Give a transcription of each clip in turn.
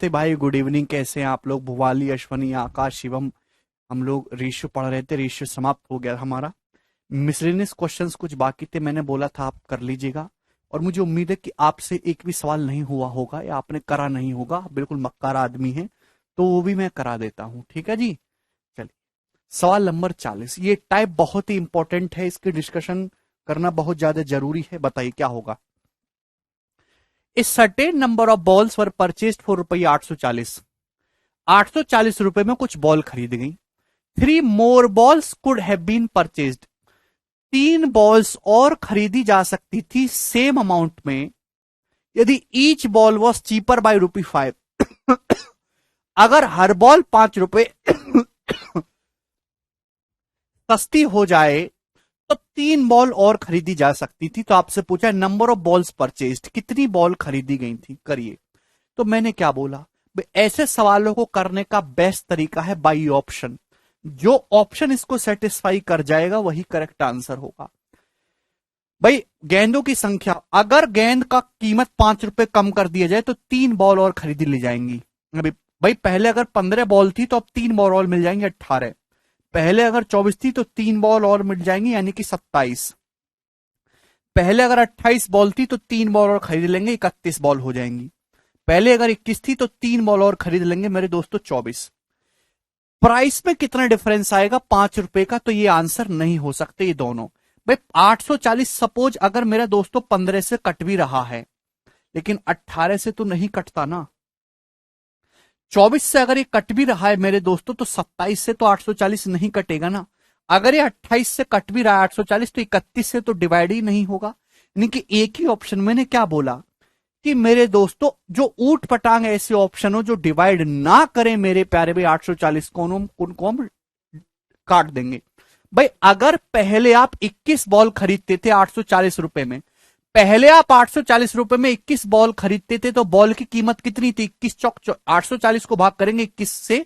तो भाई good evening, कैसे हैं आप लोग? भुवाली, अश्वनी, आकाश, शिवम। हम लोग रेशियो पढ़ रहे थे, रेशियो समाप्त हो गया हमारा। मिसलेनियस क्वेश्चंस कुछ बाकी थे, मैंने बोला था आप कर लीजिएगा। और मुझे उम्मीद है कि आपसे एक भी सवाल नहीं हुआ होगा या आपने करा नहीं होगा, बिल्कुल मक्कार आदमी है, तो वो भी मैं करा देता हूँ। ठीक है जी। चलिए, सवाल नंबर 40। ये टाइप बहुत ही इंपॉर्टेंट है, इसकी डिस्कशन करना बहुत ज्यादा जरूरी है। बताइए क्या होगा। A certain number of balls were purchased for रुपये 840। 840 रुपए में कुछ बॉल खरीद गई। 3 more balls could have been purchased. 3 balls और खरीदी जा सकती थी सेम अमाउंट में, यदि each ball was cheaper by ₹5। अगर हर बॉल ₹5 सस्ती हो जाए तो 3 बॉल और खरीदी जा सकती थी। तो आपसे पूछा नंबर ऑफ बॉल्स परचेस्ड, कितनी बॉल खरीदी गई थी, करिए। तो मैंने क्या बोला भाई, ऐसे सवालों को करने का बेस्ट तरीका है बाई ऑप्शन। जो ऑप्शन इसको सेटिस्फाई कर जाएगा वही करेक्ट आंसर होगा। भाई गेंदों की संख्या, अगर गेंद का कीमत ₹5 कम कर दिया जाए तो 3 बॉल और खरीदी ली जाएंगी। अभी भाई पहले अगर 15 बॉल थी तो अब 3 बॉल और मिल जाएंगे, 18। पहले अगर 24 थी तो 3 बॉल और मिल जाएंगी, यानी कि 27। पहले अगर 28 बॉल थी तो 3 बॉल और खरीद लेंगे, 31 बॉल हो जाएंगी। पहले अगर 21 थी तो 3 बॉल और खरीद लेंगे मेरे दोस्तों, 24। प्राइस में कितना डिफरेंस आएगा? ₹5 का। तो ये आंसर नहीं हो सकते ये दोनों। भाई 840 सपोज अगर मेरा दोस्तों 15 से कट भी रहा है, लेकिन 18 से तो नहीं कटता ना। 24 से अगर ये कट भी रहा है मेरे दोस्तों तो 27 से तो 840 नहीं कटेगा ना। अगर ये 28 से कट भी रहा है 840 तो 31 से तो डिवाइड ही नहीं होगा। यानी कि एक ही ऑप्शन। मैंने क्या बोला कि मेरे दोस्तों जो ऊट पटांग ऐसे ऑप्शन हो जो डिवाइड ना करें मेरे प्यारे भाई, 840 को उनको हम काट देंगे। भाई अगर पहले आप 21 बॉल खरीदते थे 840 रुपए में, पहले आप 840 रुपए में 21 बॉल खरीदते थे तो बॉल की कीमत कितनी थी? 21 चौक 840 को भाग करेंगे 21 से,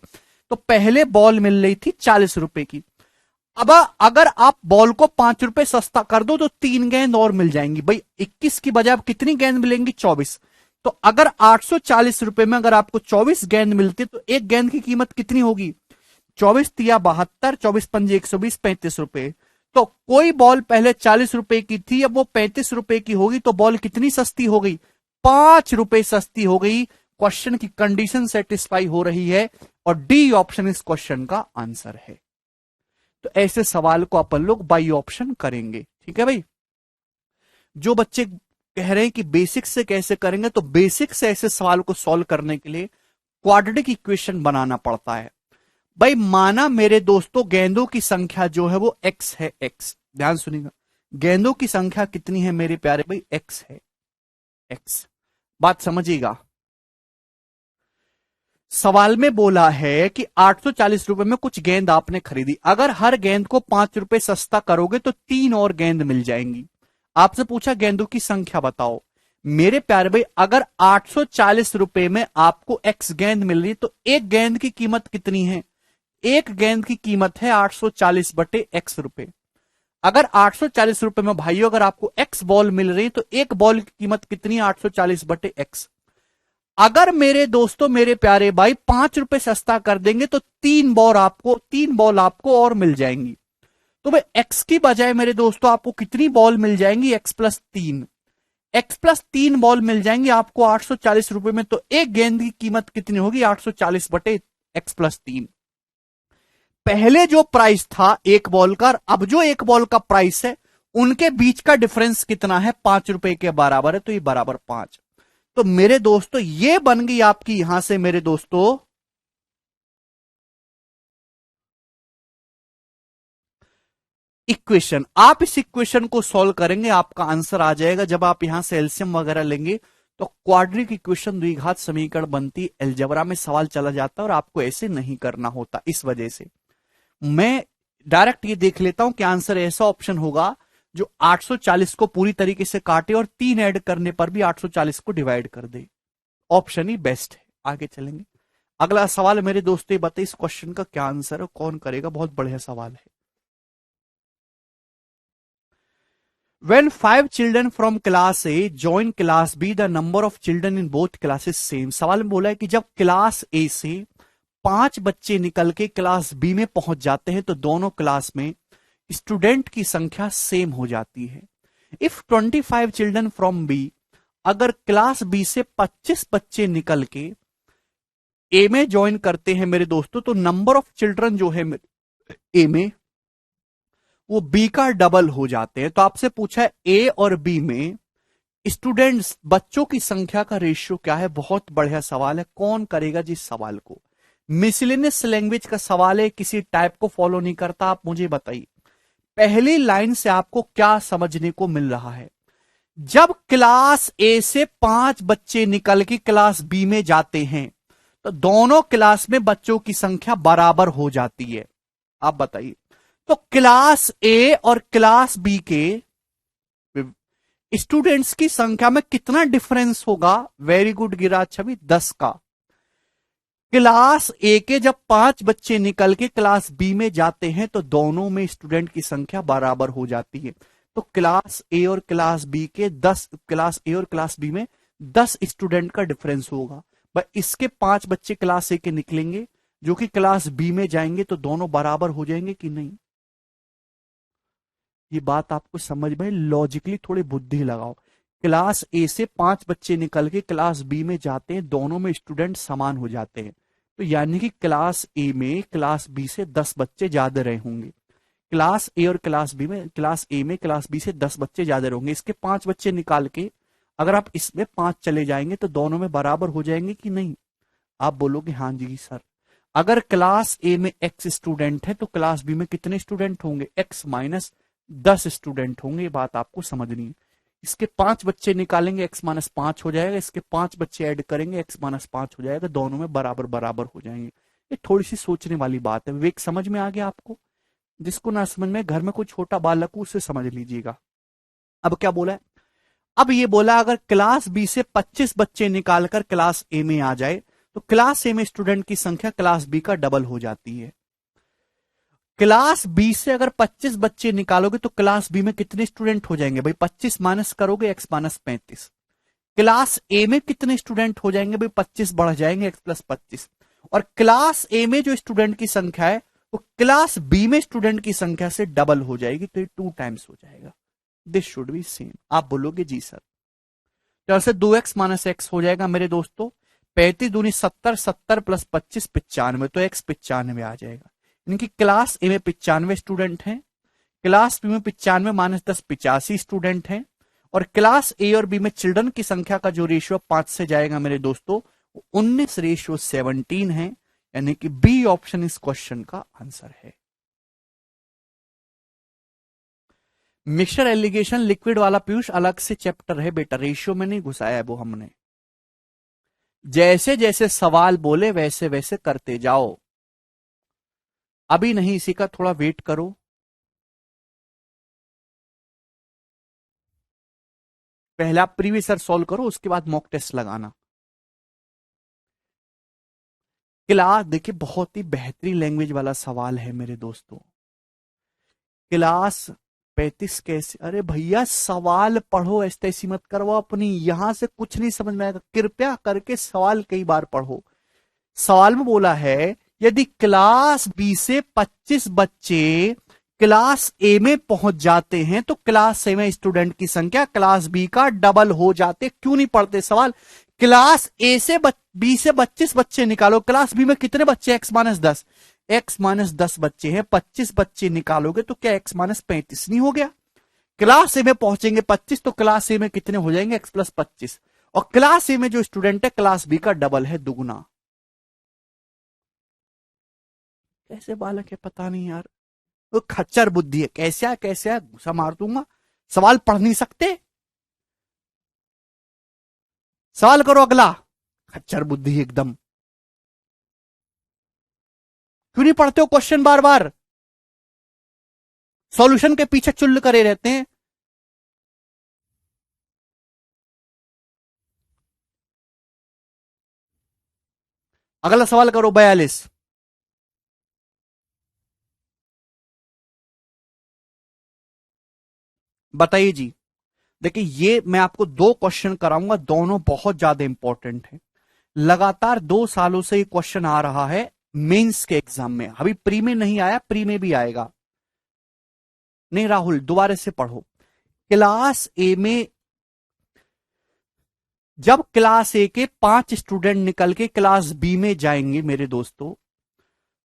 तो पहले बॉल मिल रही थी ₹40 की। अब अगर आप बॉल को ₹5 सस्ता कर दो तो 3 गेंद और मिल जाएंगी। भाई 21 की बजाय अब कितनी गेंद मिलेंगी? 24। तो अगर 840 रुपए में अगर आपको 24 गेंद मिलती तो एक गेंद की कीमत कितनी होगी? 24 तिया 72, 24 पंजे 120, ₹35। तो कोई बॉल पहले ₹40 की थी, अब वो ₹35 की होगी, तो बॉल कितनी सस्ती हो गई? ₹5 सस्ती हो गई। क्वेश्चन की कंडीशन सेटिस्फाई हो रही है और डी ऑप्शन इस क्वेश्चन का आंसर है। तो ऐसे सवाल को अपन लोग बाई ऑप्शन करेंगे। ठीक है भाई। जो बच्चे कह रहे हैं कि बेसिक से कैसे करेंगे, तो बेसिक से ऐसे सवाल को सॉल्व करने के लिए क्वाड्रेटिक इक्वेशन बनाना पड़ता है। भाई माना मेरे दोस्तों गेंदों की संख्या जो है वो एक्स है, एक्स। ध्यान सुनिएगा, गेंदों की संख्या कितनी है मेरे प्यारे भाई? एक्स है, एक्स। बात समझिएगा। सवाल में बोला है कि 840 रुपए में कुछ गेंद आपने खरीदी, अगर हर गेंद को ₹5 सस्ता करोगे तो 3 और गेंद मिल जाएंगी। आपसे पूछा गेंदों की संख्या बताओ। मेरे प्यारे भाई अगर 840 रुपए में आपको एक्स गेंद मिल रही है तो एक गेंद की कीमत कितनी है? एक गेंद की कीमत है 840 बटे एक्स रुपए। अगर 840 रुपए में भाइयों अगर आपको एक्स बॉल मिल रही है तो एक बॉल की कीमत कितनी है? 840 बटे एक्स। अगर मेरे दोस्तों मेरे प्यारे भाई ₹5 सस्ता कर देंगे तो 3 बॉल आपको और मिल जाएंगी। तो भाई एक्स की बजाय मेरे दोस्तों आपको कितनी बॉल मिल जाएंगी? x+3। x+3 बॉल मिल जाएंगी आपको 840 रुपए में। तो एक गेंद की कीमत कितनी होगी? 840 बटे x+3। पहले जो प्राइस था एक बॉल का, अब जो एक बॉल का प्राइस है, उनके बीच का डिफरेंस कितना है? ₹5 के बराबर है, तो ये बराबर 5। तो मेरे दोस्तों ये बन गई आपकी यहां से मेरे दोस्तों इक्वेशन। आप इस इक्वेशन को सॉल्व करेंगे, आपका आंसर आ जाएगा। जब आप यहां से एलसीएम वगैरह लेंगे तो क्वाड्रिक इक्वेशन, द्विघात समीकरण बनती, अलजेब्रा में सवाल चला जाता है और आपको ऐसे नहीं करना होता। इस वजह से मैं डायरेक्ट ये देख लेता हूं कि आंसर ऐसा ऑप्शन होगा जो 840 को पूरी तरीके से काटे और 3 ऐड करने पर भी 840 को डिवाइड कर दे। ऑप्शन ही बेस्ट है। आगे चलेंगे। अगला सवाल मेरे दोस्तों, ये बताइए इस क्वेश्चन का क्या आंसर है, कौन करेगा? बहुत बढ़िया सवाल है। When five children from class A join class B, the number of children in both classes same। सवाल में बोला है कि जब क्लास ए से 5 बच्चे निकल के क्लास बी में पहुंच जाते हैं तो दोनों क्लास में स्टूडेंट की संख्या सेम हो जाती है। इफ 25 चिल्ड्रन फ्रॉम बी, अगर क्लास बी से 25 बच्चे निकल के ए में ज्वाइन करते हैं मेरे दोस्तों, तो नंबर ऑफ चिल्ड्रन जो है ए में वो बी का डबल हो जाते हैं। तो आपसे पूछा है ए और बी में स्टूडेंट्स बच्चों की संख्या का रेशियो क्या है। बहुत बढ़िया सवाल है, कौन करेगा जिस सवाल को। मिसलेनियस लैंग्वेज का सवाल है, किसी टाइप को फॉलो नहीं करता। आप मुझे बताइए पहली लाइन से आपको क्या समझने को मिल रहा है। जब क्लास ए से 5 बच्चे निकल के क्लास बी में जाते हैं तो दोनों क्लास में बच्चों की संख्या बराबर हो जाती है। आप बताइए, तो क्लास ए और क्लास बी के स्टूडेंट्स की संख्या में कितना डिफरेंस होगा। वेरी गुड गिरा छवि, 10 का। क्लास ए के जब 5 बच्चे निकल के क्लास बी में जाते हैं तो दोनों में स्टूडेंट की संख्या बराबर हो जाती है। तो क्लास ए और क्लास बी के 10, क्लास ए और क्लास बी में 10 स्टूडेंट का डिफरेंस होगा। भाई इसके 5 बच्चे क्लास ए के निकलेंगे जो कि क्लास बी में जाएंगे तो दोनों बराबर हो जाएंगे कि नहीं। ये बात आपको समझ में, लॉजिकली थोड़ी बुद्धि लगाओ। क्लास ए से 5 बच्चे निकल के क्लास बी में जाते हैं, दोनों में स्टूडेंट समान हो जाते हैं। तो यानी कि क्लास ए में क्लास बी से 10 बच्चे ज्यादा रहे होंगे। क्लास ए और क्लास बी में, क्लास ए में क्लास बी से 10 बच्चे ज्यादा होंगे। इसके 5 बच्चे निकाल के अगर आप इसमें 5 चले जाएंगे तो दोनों में बराबर हो जाएंगे कि नहीं। आप बोलोगे हाँ जी सर। अगर क्लास ए में एक्स स्टूडेंट है तो क्लास बी में कितने स्टूडेंट होंगे, एक्स माइनस 10 स्टूडेंट होंगे। ये बात आपको समझनी है। इसके 5 बच्चे निकालेंगे, एक्स माइनस 5 हो जाएगा। इसके 5 बच्चे ऐड करेंगे, एक्स माइनस 5 हो जाएगा। दोनों में बराबर बराबर हो जाएंगे। ये थोड़ी सी सोचने वाली बात है। विवेक समझ में आ गया आपको। जिसको ना समझ में, घर में कोई छोटा बालक हो उसे समझ लीजिएगा। अब क्या बोला है, अब ये बोला अगर क्लास बी से 25 बच्चे निकालकर क्लास ए में आ जाए तो क्लास ए में स्टूडेंट की संख्या क्लास बी का डबल हो जाती है। क्लास बी से अगर 25 बच्चे निकालोगे तो क्लास बी में कितने स्टूडेंट हो जाएंगे भाई, 25 माइनस करोगे एक्स माइनस 35। क्लास ए में कितने स्टूडेंट हो जाएंगे भाई, 25 बढ़ जाएंगे एक्स प्लस 25। और क्लास ए में जो स्टूडेंट की संख्या है वो क्लास बी में स्टूडेंट की संख्या से डबल हो जाएगी, तो ये 2 टाइम्स हो जाएगा। This should be same. आप बोलोगे जी सर। तो ऐसे 2x माइनस एक्स हो जाएगा मेरे दोस्तों। 35 दूनी 70, 70 प्लस 25 95, तो एक्स 95 आ जाएगा। इनकी क्लास ए में 95 स्टूडेंट हैं, क्लास बी में 95 माइनस 10 85 स्टूडेंट हैं, और क्लास ए और बी में चिल्ड्रन की संख्या का जो रेशियो 5 से जाएगा मेरे दोस्तों 19:17 है। यानी कि बी ऑप्शन इस क्वेश्चन का आंसर है। मिक्सचर एलिगेशन लिक्विड वाला पीयूष अलग से चैप्टर है बेटा, रेशियो में नहीं घुसाया है वो हमने। जैसे जैसे सवाल बोले वैसे वैसे करते जाओ। अभी नहीं, इसी का थोड़ा वेट करो। पहले आप प्रीवियस ईयर सॉल्व करो, उसके बाद मॉक टेस्ट लगाना। क्लास देखिए, बहुत ही बेहतरीन लैंग्वेज वाला सवाल है मेरे दोस्तों। क्लास 35 कैसे, अरे भैया सवाल पढ़ो, ऐसे ऐसी मत करो अपनी। यहां से कुछ नहीं समझ में आएगा, कृपया करके सवाल कई बार पढ़ो। सवाल में बोला है यदि क्लास बी से 25 बच्चे क्लास ए में पहुंच जाते हैं तो क्लास ए में स्टूडेंट की संख्या क्लास बी का डबल हो जाते। क्यों नहीं पढ़ते सवाल। क्लास ए से बी से 25 बच्चे निकालो, क्लास बी में कितने बच्चे, एक्स माइनस 10, एक्स माइनस 10 बच्चे हैं। 25 बच्चे निकालोगे तो क्या एक्स माइनस 35 नहीं हो गया। क्लास ए में पहुंचेंगे 25 तो क्लास ए में कितने हो जाएंगे, एक्स प्लस 25। और क्लास ए में जो स्टूडेंट है क्लास बी का डबल है, दुगुना। कैसे बालक है पता नहीं यार, वो खच्चर बुद्धि है। कैसे है गुस्सा मार दूंगा। सवाल पढ़ नहीं सकते, सवाल करो अगला। खच्चर बुद्धि एकदम। क्यों नहीं पढ़ते हो क्वेश्चन बार बार, सॉल्यूशन के पीछे चुल्ल करे रहते हैं। अगला सवाल करो 42। बताइए जी। देखिए ये मैं आपको दो क्वेश्चन कराऊंगा, दोनों बहुत ज्यादा इंपॉर्टेंट है। लगातार 2 सालों से ये क्वेश्चन आ रहा है मेंस के एग्जाम में, अभी प्री में नहीं आया, प्री में भी आएगा। नहीं राहुल, दोबारा से पढ़ो। क्लास ए में जब क्लास ए के 5 स्टूडेंट निकल के क्लास बी में जाएंगे मेरे दोस्तों,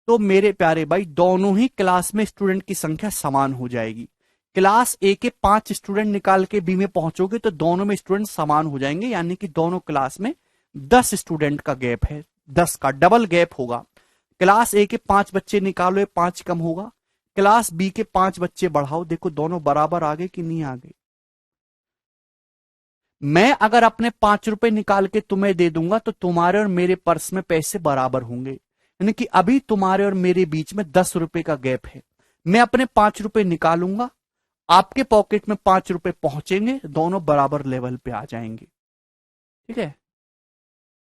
तो मेरे प्यारे भाई दोनों ही क्लास में स्टूडेंट की संख्या समान हो जाएगी। क्लास ए के 5 स्टूडेंट निकाल के बी में पहुंचोगे तो दोनों में स्टूडेंट समान हो जाएंगे, यानी कि दोनों क्लास में 10 स्टूडेंट का गैप है, 10 का डबल गैप होगा। क्लास ए के 5 बच्चे निकालो, 5 कम होगा। क्लास बी के 5 बच्चे बढ़ाओ, देखो दोनों बराबर आगे कि नहीं आगे। मैं अगर अपने 5 रुपए निकाल के तुम्हें दे दूंगा तो तुम्हारे और मेरे पर्स में पैसे बराबर होंगे, यानी कि अभी तुम्हारे और मेरे बीच में 10 रुपए का गैप है। मैं अपने 5 रुपए निकालूंगा, आपके पॉकेट में 5 रुपए पहुंचेंगे, दोनों बराबर लेवल पे आ जाएंगे। ठीक है,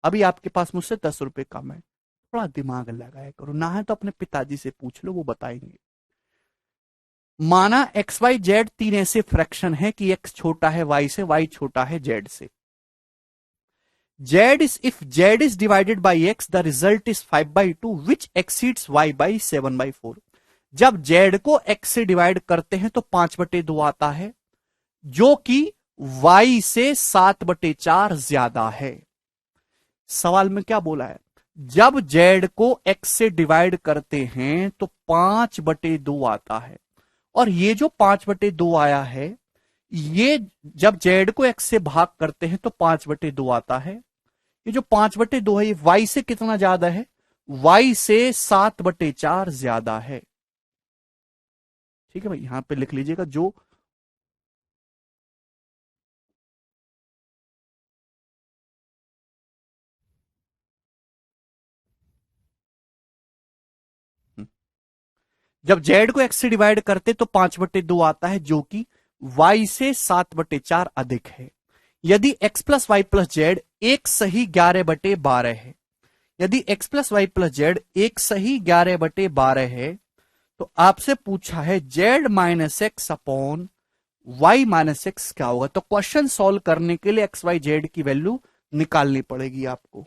अभी आपके पास मुझसे 10 रुपए कम है, थोड़ा दिमाग लगाया करो, ना है तो अपने पिताजी से पूछ लो, वो बताएंगे। माना एक्स वाई जेड 3 ऐसे फ्रैक्शन है कि एक्स छोटा है वाई से, वाई छोटा है जेड से। Z is if Z is divided by X the result is 5/2 which exceeds Y by 7/4। जब जेड को एक्स से डिवाइड करते हैं तो 5/2 आता है, जो कि वाई से 7/4 ज्यादा है। सवाल में क्या बोला है, जब जेड को एक्स से डिवाइड करते हैं तो 5/2 आता है, और ये जो 5/2 आया है, ये जब जेड को एक्स से भाग करते हैं तो 5/2 आता है। ये जो 5/2 है ये वाई से कितना ज्यादा है, वाई से 7/4 ज्यादा है। ठीक है भाई, यहां पे लिख लीजिएगा जो जब जेड को एक्स से डिवाइड करते तो 5/2 आता है, जो कि वाई से 7/4 अधिक है। यदि x plus Y plus Z एक सही 11/12 है, यदि x plus Y plus Z एक सही 11/12 है, तो आपसे पूछा है Z minus X upon Y minus X क्या होगा। तो क्वेश्चन सॉल्व करने के लिए एक्स वाई जेड की वैल्यू निकालनी पड़ेगी आपको।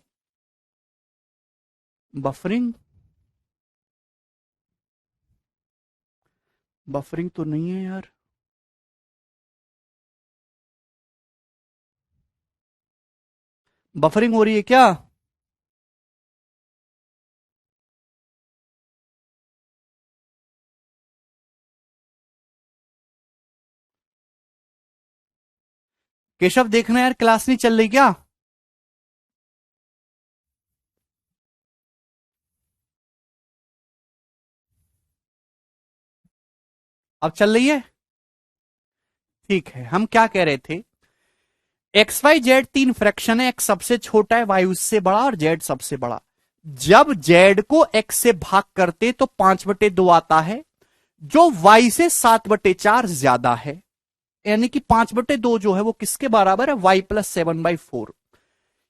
बफरिंग, बफरिंग तो नहीं है यार। बफरिंग हो रही है क्या? केशव देखना यार, क्लास नहीं चल रही क्या? अब चल रही है? ठीक है, हम क्या कह रहे थे, एक्स वाई जेड 3 फ्रैक्शन है, एक्स सबसे छोटा है, वाई उससे बड़ा और जेड सबसे बड़ा। जब जेड को एक्स से भाग करते तो 5/2 आता है, जो वाई से 7/4 ज्यादा है, यानी कि 5/2 जो है वो किसके बराबर है, वाई प्लस 7/4।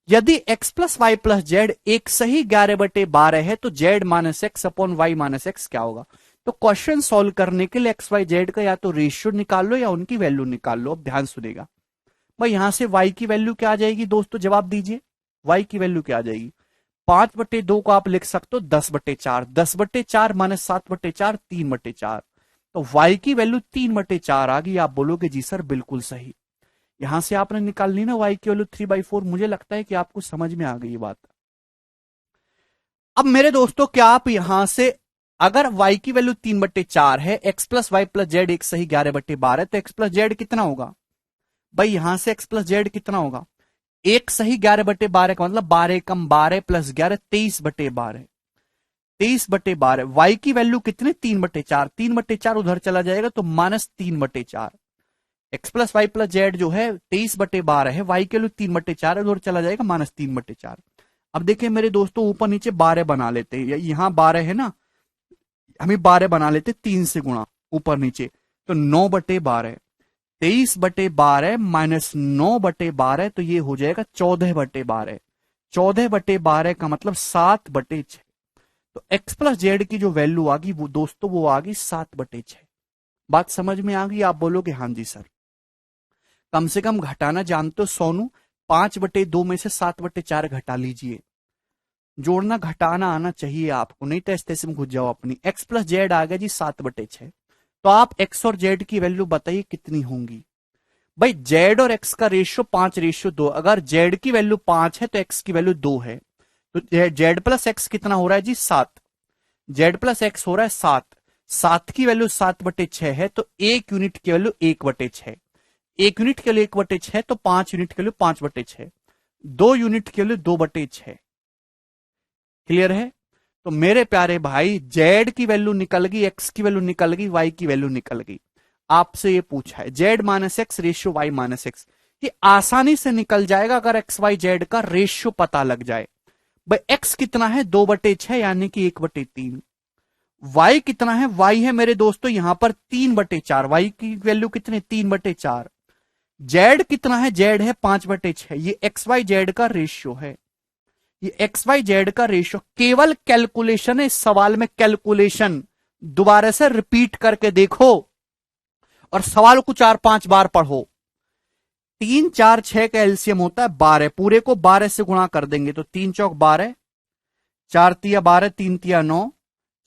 यदि X plus Y plus Z एक सही 11/12 है तो Z minus X upon Y minus X क्या होगा। तो क्वेश्चन सॉल्व करने के लिए एक्स वाई जेड का या तो रेशियो निकाल लो या उनकी वैल्यू निकाल लो। अब ध्यान सुनेगा भाई, यहां से y की वैल्यू क्या आ जाएगी दोस्तों, जवाब दीजिए। y की वैल्यू क्या आ जाएगी, 5/2 को आप लिख सकते हो 10/4, 10/4 माइनस 7/4 3/4। तो y की वैल्यू 3/4 आ गई। आप बोलोगे जी सर बिल्कुल सही। यहां से आपने निकाल ली ना y की वैल्यू 3/4। मुझे लगता है कि आपको समझ में आ गई ये बात। अब मेरे दोस्तों क्या आप यहां से, अगर y की वैल्यू 3/4 है, x plus Y plus Z एक सही 11/12, तो x प्लस जेड कितना होगा भाई, यहां से x प्लस जेड कितना होगा, एक सही 11/12 का मतलब 12 कम 12 प्लस 11 23/12, 23/12। वाई की वैल्यू कितने, 3/4, 3/4 उधर चला जाएगा तो -3/4। X plus Y plus Z जो है 23/12 है, वाई की वैल्यू 3/4 है, उधर चला जाएगा -3/4। अब देखिए मेरे दोस्तों, ऊपर नीचे 12 बना लेते हैं, यहां 12 है ना, हमें 12 बना लेते 3 से गुणा ऊपर नीचे, तो 9/12, 23/12 माइनस 9/12, तो ये हो जाएगा 14/12। 14/12 का मतलब 7/6। तो x प्लस जेड की जो वैल्यू आ गई वो दोस्तों वो आ गई 7/6। बात समझ में आ गई? आप बोलोगे हाँ जी सर। कम से कम घटाना जानते हो सोनू? 5/2 में से 7/4 घटा लीजिए। जोड़ना घटाना आना चाहिए आपको, नहीं तो ऐसे में घुस जाओ अपनी। x प्लस जेड आ गया जी 7/6। तो आप x और z की वैल्यू बताइए कितनी होंगी? भाई z और x का रेशियो 5:2। अगर z की वैल्यू 5 है तो x की वैल्यू 2 है। तो z प्लस x कितना हो रहा है जी? 7। z प्लस x हो रहा है 7। 7 की वैल्यू 7/6 है तो 1 यूनिट की वैल्यू 1/6। 1 यूनिट के लिए 1/6 तो 5 यूनिट के लिए 5/6। 2 यूनिट के लिए 2/6। क्लियर है? तो मेरे प्यारे भाई जेड की वैल्यू निकल गई, एक्स की वैल्यू निकल गई, वाई की वैल्यू निकल गई। आपसे ये पूछा है Z minus X ratio Y minus X. ये आसानी से निकल जाएगा अगर एक्स वाई जेड का रेशियो पता लग जाए। भाई एक्स कितना है? 2/6 यानी कि 1/3। वाई कितना है? वाई है मेरे दोस्तों यहां पर 3/4। वाई की वैल्यू कितनी? 3/4। जेड कितना है? जेड है 5/6। ये एक्स वाई जेड का रेशियो है। ये एक्स वाई जेड का रेशियो केवल कैलकुलेशन है। इस सवाल में कैलकुलेशन दोबारा से रिपीट करके देखो और सवाल को 4-5 बार पढ़ो। 3 4 6 का एलसीएम होता है 12। पूरे को 12 से गुणा कर देंगे तो 3 चौक 12, 4 तिया 12, 3 तिया 9,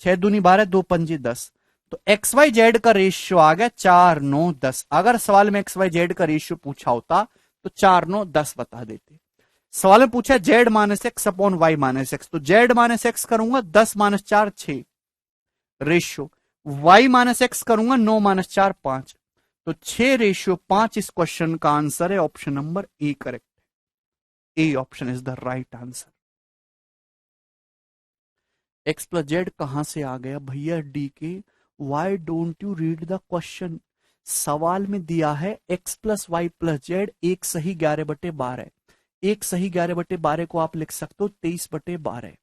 6 दूनी 12, 2 पंजी 10। तो एक्स वाई जेड का रेशियो आ गया 4 9 10। अगर सवाल में एक्स वाई जेड का रेशियो पूछा होता तो 4 9 10 बता देते। सवाल में पूछा Z minus X upon Y minus X, तो जेड माइनस एक्स करूंगा 10 minus 4 6 ratio, Y minus X करूंगा 9 माइनस 4 5। तो 6:5 इस क्वेश्चन का आंसर है। ऑप्शन नंबर ए करेक्ट है। A option is the right answer. X plus Z कहां से आ गया भैया? डी के why don't you read the question? सवाल में दिया है X plus Y plus Z, एक सही 11/12। एक सही 11/12 को आप लिख सकते हो 23/12।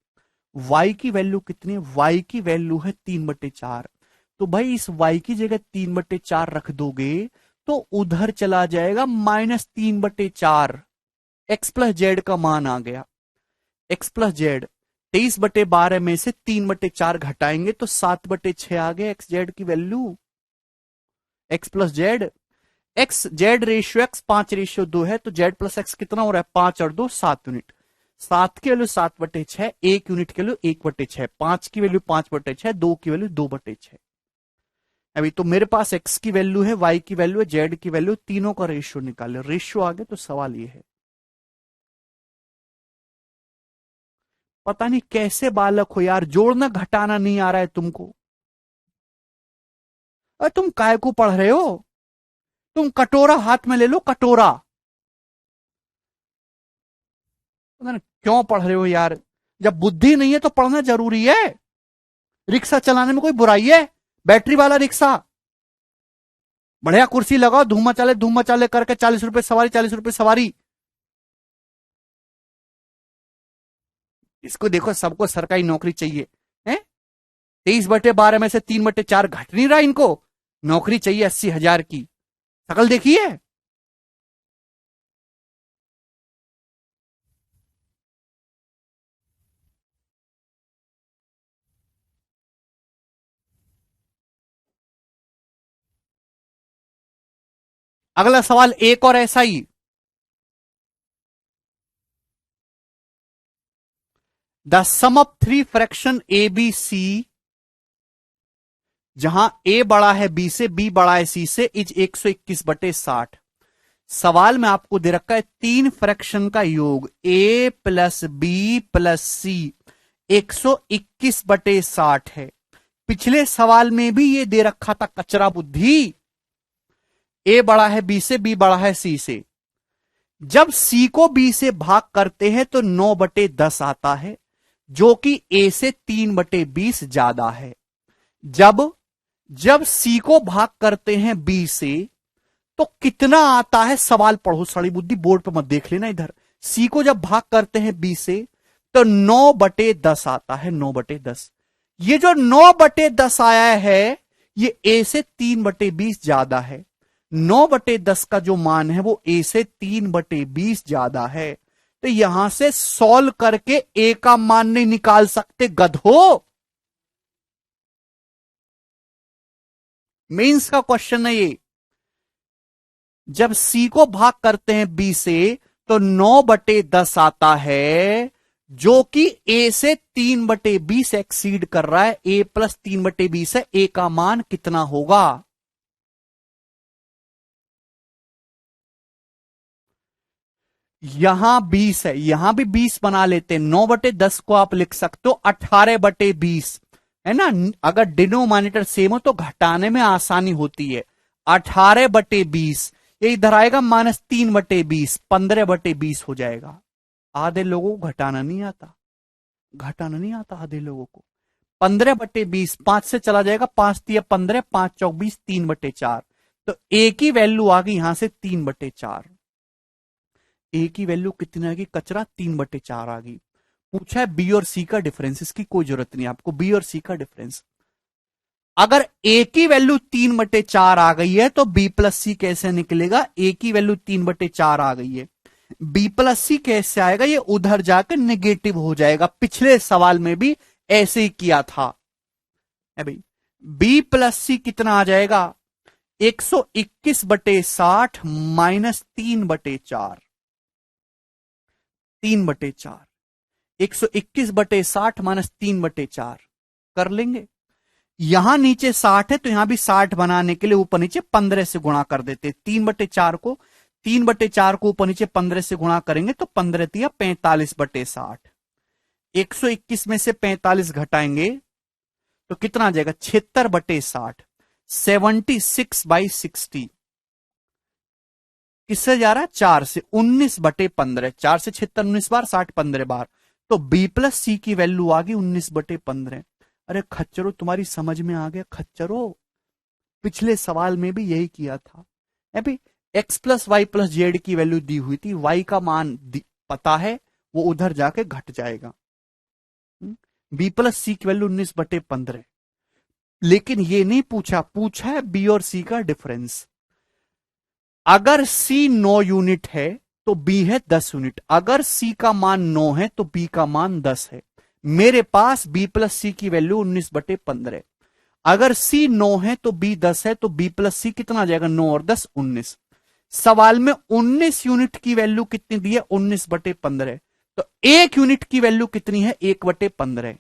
वाई की वैल्यू कितनी है? वाई की वैल्यू है 3/4। तो भाई इस वाई की जगह 3/4 रख दोगे तो उधर चला जाएगा -3/4। एक्स प्लस जेड का मान आ गया। एक्स प्लस जेड 23/12 में से 3/4 घटाएंगे तो 7/6 आ गया एक्स जेड की value. X plus Z, x Z ratio x 5:2 है तो जेड प्लस एक्स कितना हो रहा है? 5 और 2 7 यूनिट। 7 की वैल्यू 7/6, 1 यूनिट की वैल्यू 1/6, 5 की वैल्यू 5/6, 2 की वैल्यू 2/6। अभी तो मेरे पास एक्स की वैल्यू है, वाई की वैल्यू है, जेड की वैल्यू, तीनों का रेशियो निकाले। रेशियो आ गया तो सवाल ये है। पता नहीं कैसे बालक हो यार, जोड़ना घटाना नहीं आ रहा है तुमको। अरे तुम काय को पढ़ रहे हो? तुम कटोरा हाथ में ले लो, कटोरा। पता नहीं क्यों पढ़ रहे हो यार। जब बुद्धि नहीं है तो पढ़ना जरूरी है। रिक्शा चलाने में कोई बुराई है? बैटरी वाला रिक्शा, बढ़िया कुर्सी लगाओ, धूम मचाले करके 40 रुपए सवारी, 40 रुपए सवारी। इसको देखो, सबको सरकारी नौकरी चाहिए है। 23/12 में से 3/4 घट नहीं रहा इनको। नौकरी चाहिए 80,000 की। शकल देखिए। अगला सवाल एक और ऐसा ही। The sum of 3 fraction A B C, जहां ए बड़ा है बी से, बी बड़ा है सी से, इज 121/60। सवाल में आपको दे रखा है 3 फ्रैक्शन का योग ए प्लस बी प्लस सी 121/60 है। पिछले सवाल में भी ये दे रखा था कचरा बुद्धि। ए बड़ा है बी से, बी बड़ा है सी से। जब सी को बी से भाग करते हैं तो 9/10 आता है, जो कि ए से 3/20 ज्यादा है। जब जब सी को भाग करते हैं बी से तो कितना आता है? सवाल पढ़ो, सड़ी बुद्धि, बोर्ड पे मत देख लेना इधर। सी को जब भाग करते हैं बी से तो 9/10 आता है। 9/10। ये जो 9/10 आया है ये ए से 3/20 ज्यादा है। 9/10 का जो मान है वो ए से 3/20 ज्यादा है। तो यहां से सॉल्व करके ए का मान नहीं निकाल सकते गधो। मेंस का क्वेश्चन है ये। जब सी को भाग करते हैं बी से तो 9/10 आता है, जो कि ए से 3/20 एक्सीड कर रहा है। ए प्लस 3/20 है, ए का मान कितना होगा? यहां 20 है, यहां भी 20 बना लेते हैं। 9/10 को आप लिख सकते हो 18/20, है ना। अगर डिनोमिनेटर सेम हो तो घटाने में आसानी होती है। 18/20 ये इधर आएगा -3/20, 15/20 हो जाएगा। आधे लोगों को घटाना नहीं आता, घटाना नहीं आता आधे लोगों को। 15/20 5 से चला जाएगा, 5×3 = 15, 5×4 = 20, 3/4। तो एक ही वैल्यू आ गई यहां से 3/4। ए की वैल्यू कितनी आ गई कचरा? 3/4 आ गई। पूछा है बी और सी का डिफरेंस, इसकी कोई जरूरत नहीं आपको, बी और सी का डिफरेंस। अगर ए की वैल्यू 3/4 आ गई है तो बी प्लस सी कैसे निकलेगा? ए की वैल्यू 3/4 आ गई है, बी प्लस सी कैसे आएगा? ये उधर जाकर नेगेटिव हो जाएगा। पिछले सवाल में भी ऐसे ही किया था, है भाई। बी प्लस सी कितना आ जाएगा? 121/60 -3/4, 3/4। 121/60 -3/4 कर लेंगे। यहां नीचे 60 है तो यहां भी 60 बनाने के लिए ऊपर नीचे 15 से गुणा कर देते। 3/4 को ऊपर नीचे 15 से गुणा करेंगे तो 15×3 = 45/60। 121 में से 45 घटाएंगे तो कितना आ जाएगा? 76/60, 76/60। किससे जा रहा है? 4 से। 19/15, 4 से 76 19 बार, 60 15 बार। तो बी प्लस सी की वैल्यू आ गई 19/15। अरे खच्चरों, तुम्हारी समझ में आ गया खच्चरों? पिछले सवाल में भी यही किया था। अभी X plus Y plus Z की वैल्यू दी हुई थी, वाई का मान पता है, वो उधर जाके घट जाएगा। बी प्लस सी की वैल्यू 19/15। लेकिन ये नहीं पूछा, पूछा है बी और सी का डिफरेंस। अगर सी 9 यूनिट है तो बी है 10 यूनिट। अगर सी का मान 9 है तो बी का मान 10 है। मेरे पास बी प्लस सी की वैल्यू 19/15। अगर सी 9 है तो बी 10 है, तो बी प्लस सी कितना आ जाएगा? 9 और 10 19। सवाल में 19 यूनिट की वैल्यू कितनी दी है? 19/15। तो 1 यूनिट की वैल्यू कितनी है? 1/15।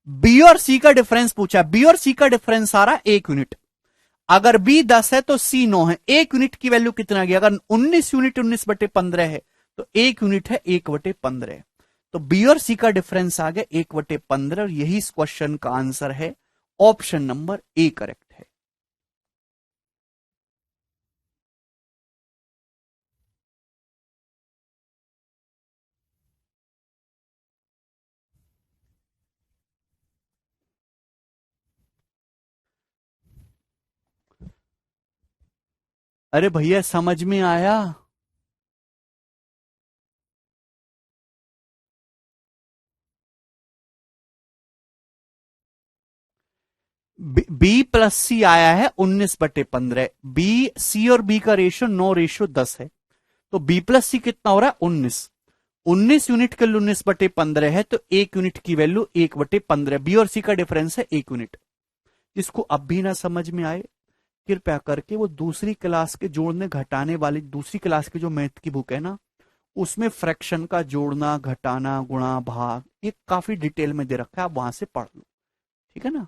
बी और सी का डिफरेंस पूछा, बी और सी का डिफरेंस आ रहा है 1 यूनिट। अगर बी 10 है तो सी 9 है, 1 यूनिट की वैल्यू कितना गया? अगर 19 यूनिट 19/15 है तो 1 यूनिट है 1/15। तो बी और सी का डिफरेंस आ गया 1/15 और यही इस क्वेश्चन का आंसर है। ऑप्शन नंबर ए करेक्ट है। अरे भैया समझ में आया? बी प्लस सी आया है 19/15। बी सी और बी का रेशियो 9:10 है। तो बी प्लस सी कितना हो रहा है? 19। 19 यूनिट के लिए 19/15 है तो 1 यूनिट की वैल्यू 1/15। बी और सी का डिफरेंस है 1 यूनिट। जिसको अब भी ना समझ में आए, कृपया करके वो दूसरी क्लास के जोड़ने घटाने वाली दूसरी क्लास की जो मैथ की बुक है ना, उसमें फ्रैक्शन का जोड़ना घटाना गुणा भाग ये काफी डिटेल में दे रखा है, आप वहां से पढ़ लो, ठीक है ना।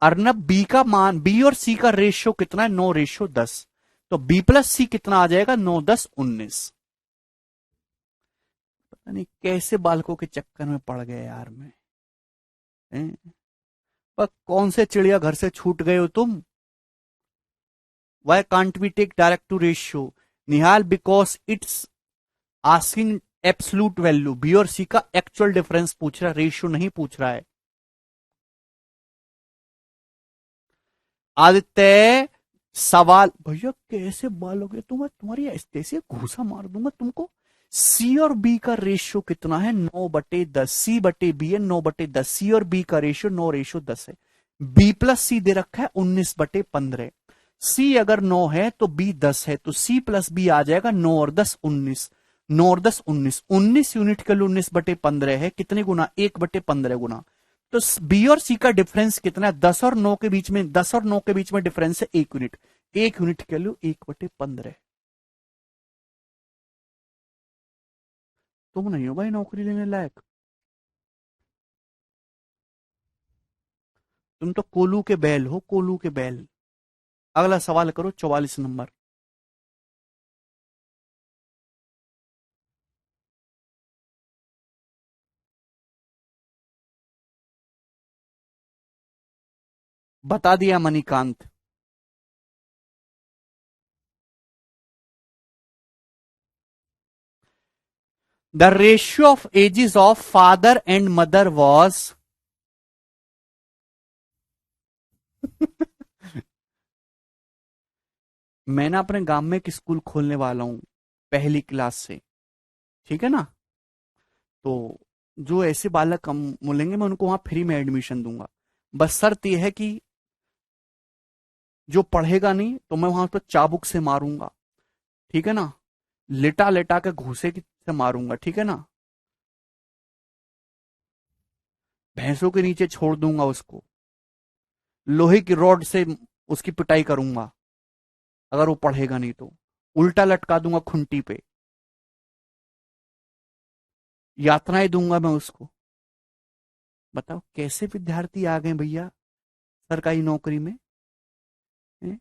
अर्नब बी का मान, बी और सी का रेशियो कितना है? 9:10। तो बी प्लस सी कितना आ जाएगा? 9 10 19। पता नहीं कैसे बालकों के चक्कर में पड़ गए यार मैं, हैं? पर कौन से चिड़िया घर से छूट गए हो तुम? Why can't we take direct to ratio? Nihal, because it's asking absolute value. B और सी का एक्चुअल डिफरेंस पूछ रहा है, रेशियो नहीं पूछ रहा है। आदित्य सवाल, भैया कैसे बालोगे तुम? तुम्हारी ऐसे घूसा मार दूंगा तुमको। सी और बी का रेशियो कितना है? 9/10। सी बटे बी है 9/10। सी और बी का रेशियो 9:10 है। बी प्लस सी दे रखा है 19/15। सी अगर 9 है तो बी 10 है, तो सी प्लस बी आ जाएगा 9 और 10 19। 9 और 10 19। 19 यूनिट के लिए 19/15 है, कितने गुना? 1/15 गुना। तो बी और सी का डिफरेंस कितना है? 10 और 9 के बीच में, 10 और 9 के बीच में डिफरेंस है 1 यूनिट। एक यूनिट की वैल्यू 1/15। तुम नहीं हो भाई नौकरी लेने लायक। तुम तो कोलू के बैल हो, कोलू के बैल। अगला सवाल करो, 44 नंबर। बता दिया Manikant. The ratio of ages of father and mother was. मैं ना अपने गांव में एक स्कूल खोलने वाला हूं, पहली क्लास से। ठीक है ना? तो जो ऐसे बालक हम मिलेंगे, मैं उनको वहां फ्री में एडमिशन दूंगा। बस शर्त यह है कि जो पढ़ेगा नहीं तो मैं वहां पर चाबुक से मारूंगा। ठीक है ना? लेटा लेटा के घूसे से मारूंगा। ठीक है ना? भैंसों के नीचे छोड़ दूंगा उसको। लोहे की रॉड से उसकी पिटाई करूंगा अगर वो पढ़ेगा नहीं तो। उल्टा लटका दूंगा खुंटी पे। यातनाएं दूंगा मैं उसको। बताओ कैसे विद्यार्थी आ गए भैया सरकारी नौकरी में। हैं?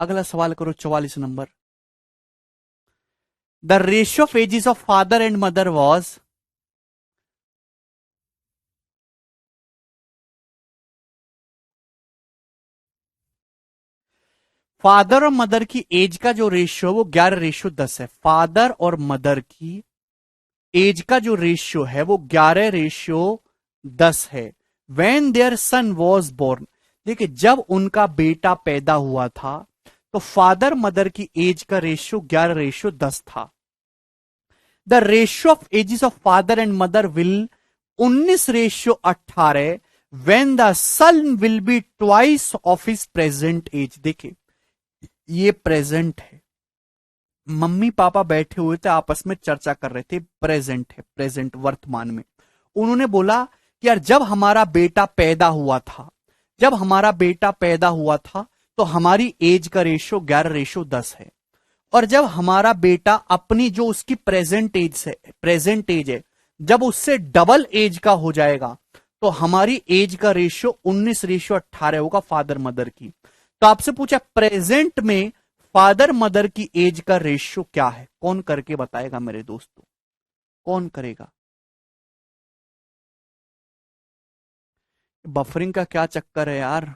अगला सवाल करो, 44 number. The ratio of ages of father and mother was. Father और मदर की एज का जो रेशियो वो 11:10 है। फादर और मदर की एज का जो रेशियो है वो 11:10 है। When their son was born. देखिए जब उनका बेटा पैदा हुआ था तो फादर मदर की एज का रेशियो 11:10 था। The ratio of ages of father and mother will 19:18 when the son will be twice of his present age. देखिए ये प्रेजेंट है, मम्मी पापा बैठे हुए थे आपस में चर्चा कर रहे थे। प्रेजेंट है, प्रेजेंट वर्तमान में। उन्होंने बोला कि यार जब हमारा बेटा पैदा हुआ था, जब हमारा बेटा पैदा हुआ था तो हमारी एज का रेशियो 11:10 है। और जब हमारा बेटा अपनी जो उसकी प्रेजेंट एज से प्रेजेंट एज है जब उससे डबल एज का हो जाएगा तो हमारी एज का रेशियो 19:18 होगा फादर मदर की। तो आपसे पूछा प्रेजेंट में फादर मदर की एज का रेशियो क्या है? कौन करके बताएगा मेरे दोस्तों? कौन करेगा? बफरिंग का क्या चक्कर है यार?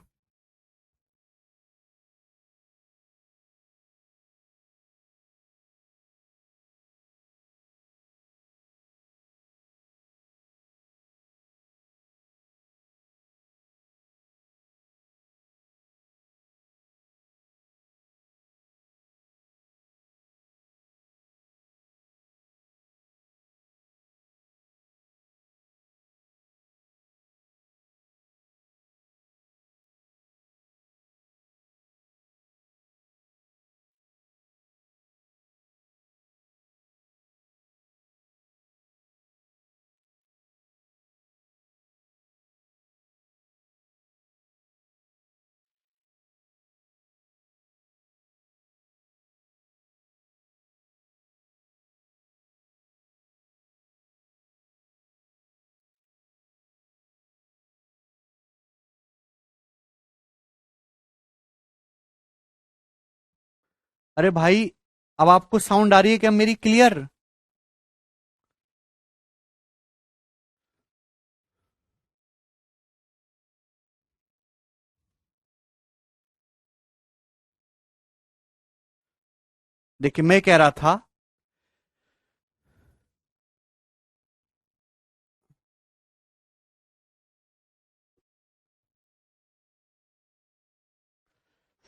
अरे भाई, अब आपको साउंड आ रही है क्या मेरी क्लियर? देखिए मैं कह रहा था,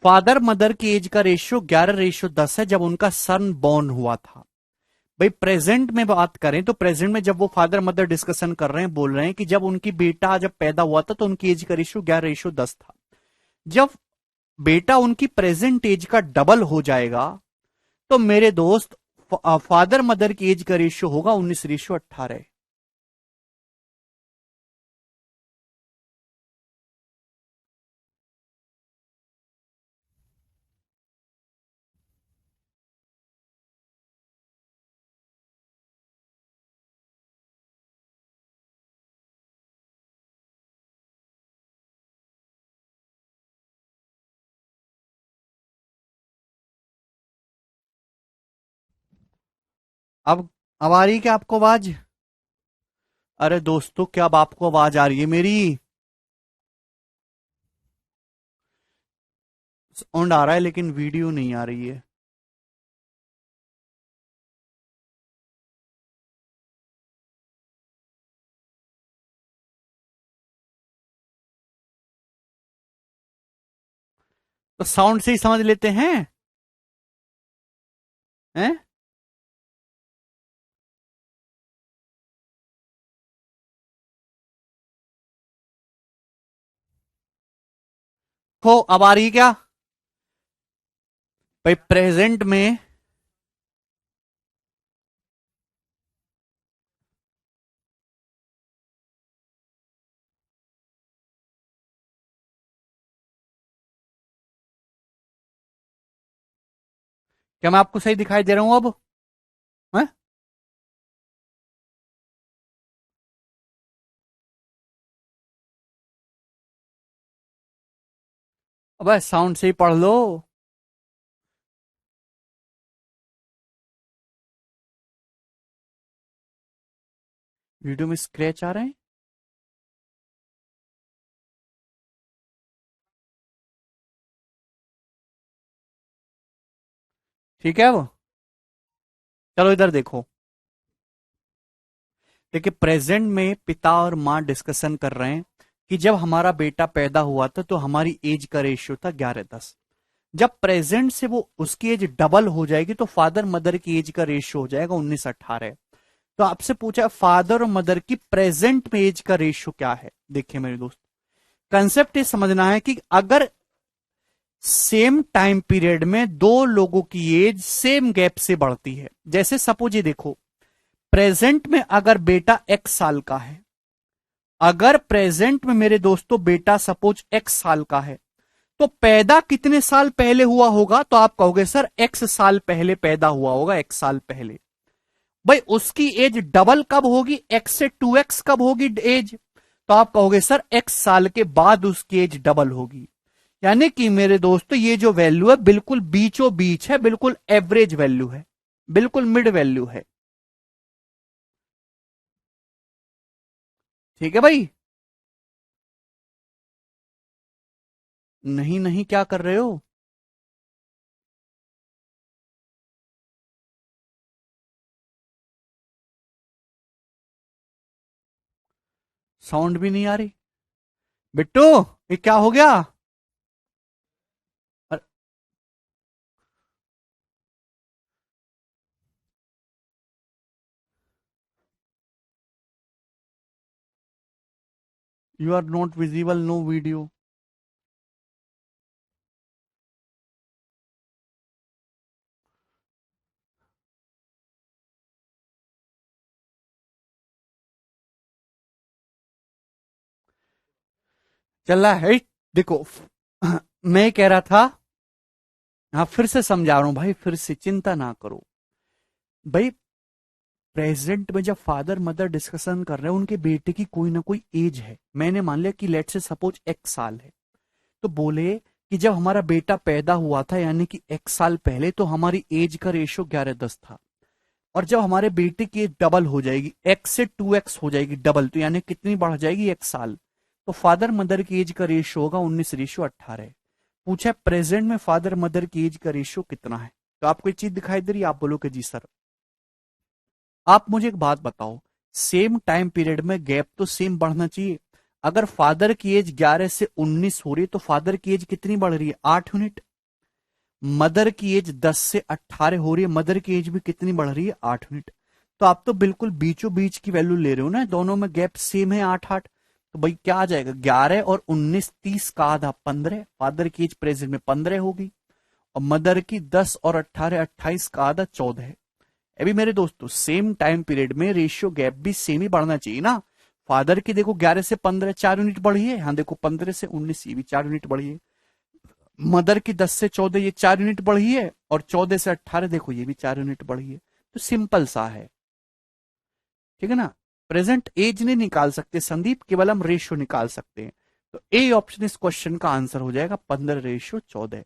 फादर मदर की एज का रेशियो 11:10 है जब उनका सन बॉर्न हुआ था। भाई प्रेजेंट में बात करें तो प्रेजेंट में जब वो फादर मदर डिस्कशन कर रहे हैं, बोल रहे हैं कि जब उनकी बेटा जब पैदा हुआ था तो उनकी एज का रेशियो 11:10 था। जब बेटा उनकी प्रेजेंट एज का डबल हो जाएगा तो मेरे दोस्त फादर मदर की एज का रेशियो होगा 19:18। अब आ रही क्या आपको आवाज? अरे दोस्तों, क्या अब आपको आवाज आ रही है मेरी? साउंड आ रहा है लेकिन वीडियो नहीं आ रही है। तो साउंड से ही समझ लेते हैं। हैं? हो, अब आ रही है क्या? भाई प्रेजेंट में, क्या मैं आपको सही दिखाई दे रहा हूं अब? हैं? अब साउंड से ही पढ़ लो। वीडियो में स्क्रैच आ रहे हैं। ठीक है, वो चलो इधर देखो। देखिए, प्रेजेंट में पिता और माँ डिस्कशन कर रहे हैं कि जब हमारा बेटा पैदा हुआ था तो हमारी एज का रेशियो था 11-10। जब प्रेजेंट से वो उसकी एज डबल हो जाएगी तो फादर मदर की एज का रेशियो हो जाएगा 19-18। तो आपसे पूछा फादर और मदर की प्रेजेंट में एज का रेशियो क्या है। देखिए मेरे दोस्त, कंसेप्ट ये समझना है कि अगर सेम टाइम पीरियड में दो लोगों की एज सेम गैप से बढ़ती है, जैसे सपोज ये देखो, प्रेजेंट में अगर बेटा एक्स साल का है, अगर प्रेजेंट में मेरे दोस्तों बेटा सपोज एक्स साल का है, तो पैदा कितने साल पहले हुआ होगा? तो आप कहोगे सर एक्स साल पहले पैदा हुआ होगा, एक्स साल पहले। भाई उसकी एज डबल कब होगी? एक्स से 2x कब होगी एज? तो आप कहोगे सर एक्स साल के बाद उसकी एज डबल होगी। यानी कि मेरे दोस्तों ये जो वैल्यू है बिल्कुल बीचों बीच है, बिल्कुल एवरेज वैल्यू है, बिल्कुल मिड वैल्यू है। ठीक है भाई? नहीं नहीं, क्या कर रहे हो? साउंड भी नहीं आ रही। बिट्टू, ये क्या हो गया? You are not visible, no video. चल रहा है। देखो, मैं कह रहा था, हाँ फिर से समझा रहा हूं भाई, फिर से चिंता ना करो भाई। प्रेजेंट में जब फादर मदर डिस्कशन कर रहे हैं, उनके बेटे की कोई ना कोई एज है। मैंने मान लिया कि लेट से सपोज एक्स साल है, तो बोले कि जब हमारा बेटा पैदा हुआ था यानी कि एक्स साल पहले, तो हमारी एज का रेशियो 11-10 था। और जब हमारे बेटे की एज डबल हो जाएगी, एक्स से 2x हो जाएगी डबल, तो यानी कितनी बढ़ जाएगी? 1 साल। तो फादर मदर की एज का रेशियो होगा 19:18। पूछा प्रेजेंट में फादर मदर की एज का रेशियो कितना है? तो आपको एक चीज दिखाई दे रही है? आप बोलोगे जी सर। आप मुझे एक बात बताओ, सेम टाइम पीरियड में गैप तो सेम बढ़ना चाहिए। अगर फादर की एज 11 से 19 हो रही है तो फादर की एज कितनी बढ़ रही है? 8 यूनिट। मदर की एज 10 से 18 हो रही है, मदर की एज भी कितनी बढ़ रही है? 8 यूनिट। तो आप तो बिल्कुल बीचों बीच की वैल्यू ले रहे हो ना, दोनों में गैप सेम है 8-8। तो भाई क्या आ जाएगा? 11 और 19, 30 का आधा 15। फादर की एज प्रेजेंट में 15 होगी। और मदर की 10 और 18, 28 का आधा 14 है। अभी मेरे दोस्तों सेम टाइम पीरियड में रेशियो गैप भी सेम ही बढ़ना चाहिए ना। फादर की देखो 11 से 15 4 यूनिट बढ़ी है, यहाँ देखो 15 से 19 ये भी 4 यूनिट बढ़ी है। मदर की 10 से 14 ये 4 यूनिट बढ़ी है, और 14 से 18 देखो ये भी 4 यूनिट बढ़ी है। तो सिंपल सा है। ठीक है ना? प्रेजेंट एज नहीं निकाल सकते संदीप, केवल हम रेशियो निकाल सकते हैं। तो ए ऑप्शन इस क्वेश्चन का आंसर हो जाएगा 15:14।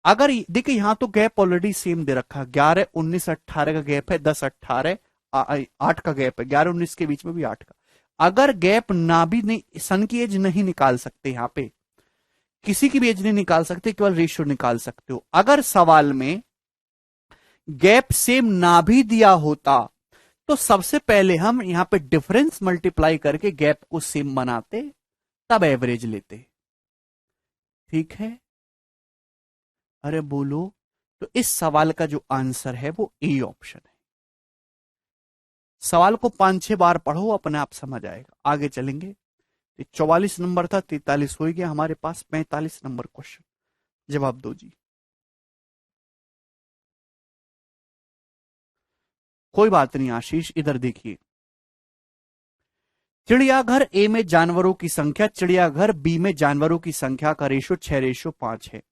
अगर देखिए यहां तो गैप ऑलरेडी सेम दे रखा है, 11 19 18 का गैप है, 10 18 8 का गैप है, 11 19 के बीच में भी 8 का। अगर गैप ना भी नहीं, सन की एज नहीं निकाल सकते यहां पे, किसी की भी एज नहीं निकाल सकते, केवल रेशियो निकाल सकते हो। अगर सवाल में गैप सेम ना भी दिया होता तो सबसे पहले हम यहां पे डिफरेंस मल्टीप्लाई करके गैप को सेम बनाते, तब एवरेज लेते। ठीक है, अरे बोलो। तो इस सवाल का जो आंसर है वो ए ऑप्शन है। सवाल को 5-6 बार पढ़ो, अपने आप समझ आएगा। आगे चलेंगे। 44 नंबर था, 43 हो गया हमारे पास। 45 नंबर क्वेश्चन, जवाब दो जी। कोई बात नहीं आशीष, इधर देखिए। चिड़ियाघर ए में जानवरों की संख्या चिड़ियाघर बी में जानवरों की संख्या का रेशो 6:5 है।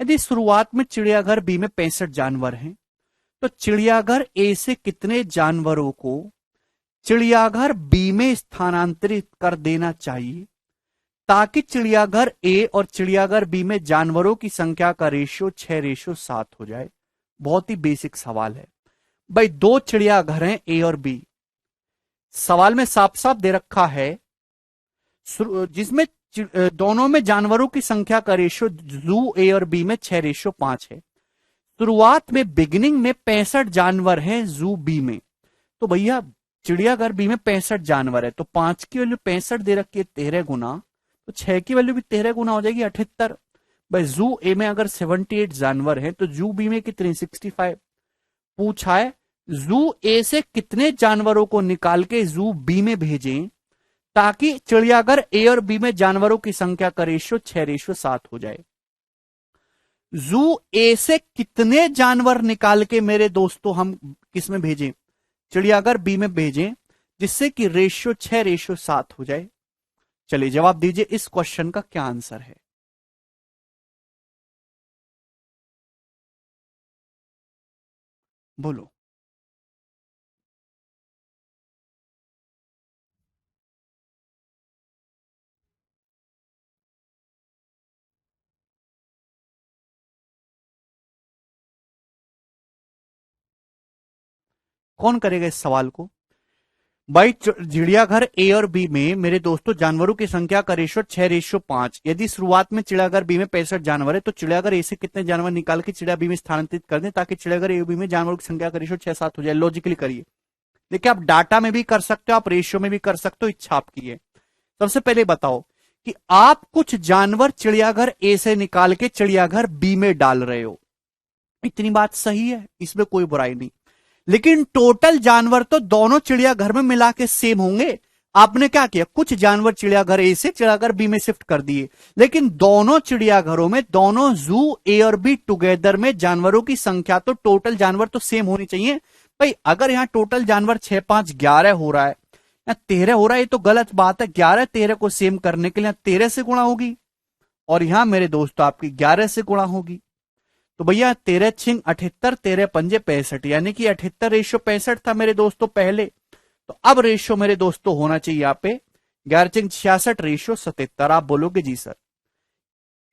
यदि शुरुआत में चिड़ियाघर बी में 65 जानवर हैं, तो चिड़ियाघर ए से कितने जानवरों को चिड़ियाघर बी में स्थानांतरित कर देना चाहिए ताकि चिड़ियाघर ए और चिड़ियाघर बी में जानवरों की संख्या का रेशियो 6:7 हो जाए। बहुत ही बेसिक सवाल है भाई। दो चिड़ियाघर हैं ए और बी, सवाल में साफ साफ दे रखा है जिसमें दोनों में जानवरों की संख्या का रेशियो जू ए और बी में 6:5 है। शुरुआत में बिगिनिंग में 65 जानवर हैं जू बी में, तो भैया चिड़ियाघर बी में 65 जानवर है, तो 5 की वैल्यू 65 दे रखी है 13 गुना, तो 6 की वैल्यू भी 13 गुना हो जाएगी 78। भाई जू ए में अगर 78 जानवर हैं तो जू बी में कितने 65। पूछा है जू ए से कितने जानवरों को निकाल के जू बी में भेजें ताकि चिड़ियाघर ए और बी में जानवरों की संख्या का रेशियो 6:7 हो जाए। जू ए से कितने जानवर निकाल के मेरे दोस्तों हम किस में भेजें, चिड़ियाघर बी में भेजें, जिससे कि रेशियो 6:7 हो जाए। चलिए जवाब दीजिए, इस क्वेश्चन का क्या आंसर है। बोलो। कौन करेगा इस सवाल को। भाई चिड़ियाघर ए और बी में मेरे दोस्तों जानवरों की संख्या का रेशो 6:5। यदि शुरुआत में चिड़ियाघर बी में 65 जानवर है, तो चिड़ियाघर ए से कितने जानवर निकाल के चिड़िया बी में स्थानांतरित कर दें ताकि चिड़ियाघर ए बी में जानवरों की संख्या का रेशो 6-7 हो जाए। लॉजिकली करिए। देखिए आप डाटा में भी कर सकते हो, आप रेशियो में भी कर सकते हो, इच्छा आपकी है। सबसे पहले बताओ कि आप कुछ जानवर चिड़ियाघर ए से निकाल के चिड़ियाघर बी में डाल रहे हो, इतनी बात सही है, इसमें कोई बुराई नहीं। लेकिन टोटल जानवर तो दोनों चिड़ियाघर में मिला के सेम होंगे। आपने क्या किया, कुछ जानवर चिड़ियाघर ए से चिड़ियाघर बी में शिफ्ट कर दिए, लेकिन दोनों चिड़ियाघरों में, दोनों जू ए और बी टुगेदर में जानवरों की संख्या तो टोटल जानवर तो सेम होनी चाहिए। भाई अगर यहां टोटल जानवर 6 5 11 हो रहा है या 13 हो रहा है, ये तो गलत बात है। 11 13 को सेम करने के लिए 13 से गुणा होगी, और यहां मेरे दोस्तों आपकी 11 से गुणा होगी। तो भैया 13 छिंग 78, 13 पंजे 65, यानी कि 78:65 था मेरे दोस्तों पहले। तो अब रेशियो मेरे दोस्तों होना चाहिए यहाँ पे 11 छिंग 66:77। आप बोलोगे जी सर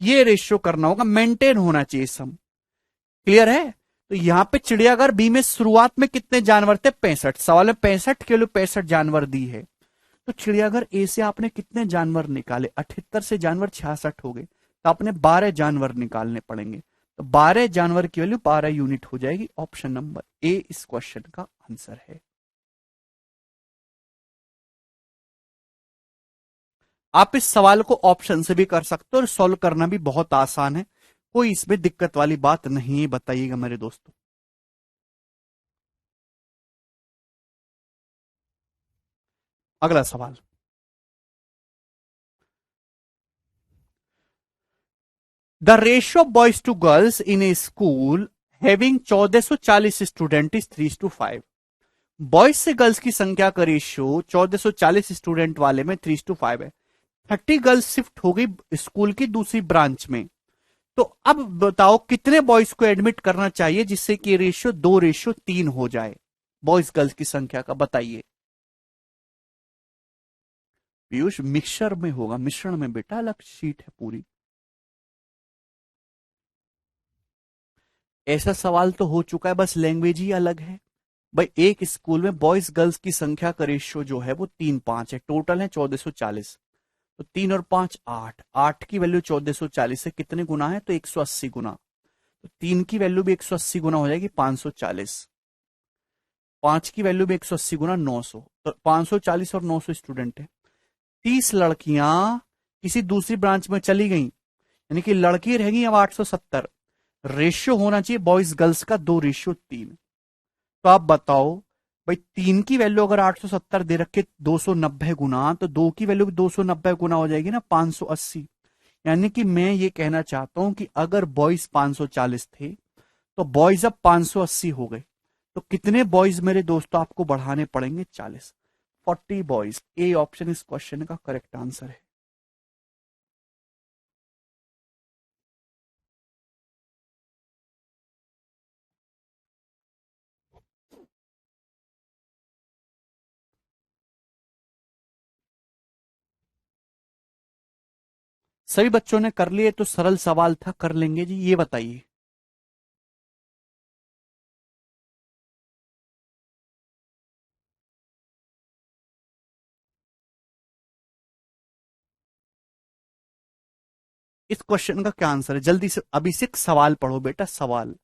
ये रेशियो करना होगा, मेंटेन होना चाहिए सम। क्लियर है। तो यहां पे चिड़ियाघर बी में शुरुआत में कितने जानवर थे 65, सवाल में 65 के लिए 65 जानवर दी है। तो चिड़ियाघर ए से आपने कितने जानवर निकाले, 78 से जानवर 66 हो गए, तो आपने 12 जानवर निकालने पड़ेंगे। तो 12 जानवर की वैल्यू 12 यूनिट हो जाएगी। ऑप्शन नंबर ए इस क्वेश्चन का आंसर है। आप इस सवाल को ऑप्शन से भी कर सकते हो और सॉल्व करना भी बहुत आसान है, कोई इसमें दिक्कत वाली बात नहीं है, बताइएगा मेरे दोस्तों। अगला सवाल। The ratio of boys to girls in a school having 1440 student is 3:5। Boys से गर्ल्स की संख्या का रेशियो 1440 स्टूडेंट वाले में 3:5 है। 30 गर्ल्स शिफ्ट हो गई स्कूल की दूसरी ब्रांच में, तो अब बताओ कितने बॉयज को एडमिट करना चाहिए जिससे कि रेशियो 2:3 हो जाए, बॉयज गर्ल्स की संख्या का बताइए। पीयूष मिक्सचर में होगा, मिश्रण में बेटा, अलग शीट है पूरी। ऐसा सवाल तो हो चुका है, बस लैंग्वेज ही अलग है। भाई एक स्कूल में बॉयज गर्ल्स की संख्या का रेशियो जो है वो 3:5 है, टोटल है 1440। तो 3 और 5 8, 8 की वैल्यू 1440 से कितने गुना है, तो 180 गुना। तो 3 की वैल्यू भी 180 गुना हो जाएगी 540। 5 की वैल्यू भी 180 गुना 900। तो 540 और 900 स्टूडेंट है। 30 लड़कियां किसी दूसरी ब्रांच में चली गई, यानी कि लड़की रहेंगी अब 870। रेशियो होना चाहिए बॉयज गर्ल्स का 2:3। तो आप बताओ भाई, 3 की वैल्यू अगर 870 दे रखे 290 गुना, तो 2 की वैल्यू भी 290 गुना हो जाएगी ना 580। यानी कि मैं ये कहना चाहता हूं कि अगर बॉयज 540 थे तो बॉयज अब 580 हो गए। तो कितने बॉयज मेरे दोस्तों आपको बढ़ाने पड़ेंगे, 40। 40 बॉयज। ए ऑप्शन इस क्वेश्चन का करेक्ट आंसर है। सभी बच्चों ने कर लिए, तो सरल सवाल था, कर लेंगे जी। ये बताइए, इस क्वेश्चन का क्या आंसर है, जल्दी से अभी से सवाल पढ़ो बेटा, सवाल।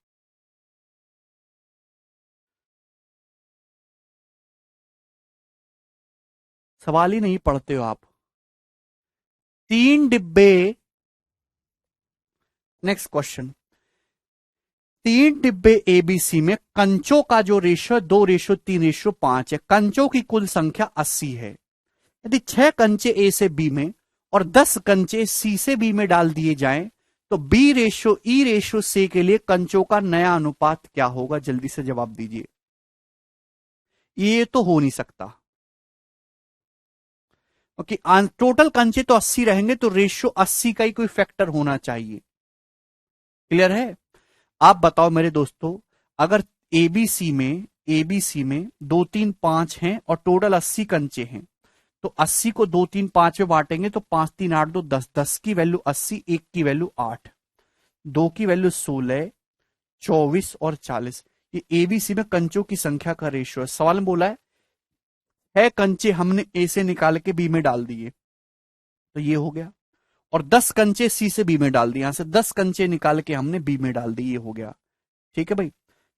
सवाल ही नहीं पढ़ते हो आप। 3 डिब्बे। Next question. 3 डिब्बे एबीसी में कंचों का जो रेशो 2:3:5 है। कंचों की कुल संख्या 80 है। यदि 6 कंचे ए से बी में और 10 कंचे सी से बी में डाल दिए जाएं, तो बी:ई:से के लिए कंचों का नया अनुपात क्या होगा, जल्दी से जवाब दीजिए। ये तो हो नहीं सकता। ओके, टोटल कंचे तो 80 रहेंगे, तो रेशियो 80 का ही कोई फैक्टर होना चाहिए। क्लियर है। आप बताओ मेरे दोस्तों, अगर एबीसी में 2 3 5 हैं और टोटल 80 कंचे हैं, तो 80 को 2 3 5 में बांटेंगे तो 5 3 8 2 10, 10 की वैल्यू 80, 1 की वैल्यू 8, 2 की वैल्यू 16, 24 और 40। ये एबीसी में कंचों की संख्या का रेशियो है। सवाल में बोला है कंचे हमने ए से निकाल के बी में डाल दिए, तो ये हो गया। और 10 कंचे सी से बी में डाल दिए, यहां से 10 कंचे निकाल के हमने बी में डाल दिए, ये हो गया। ठीक है भाई।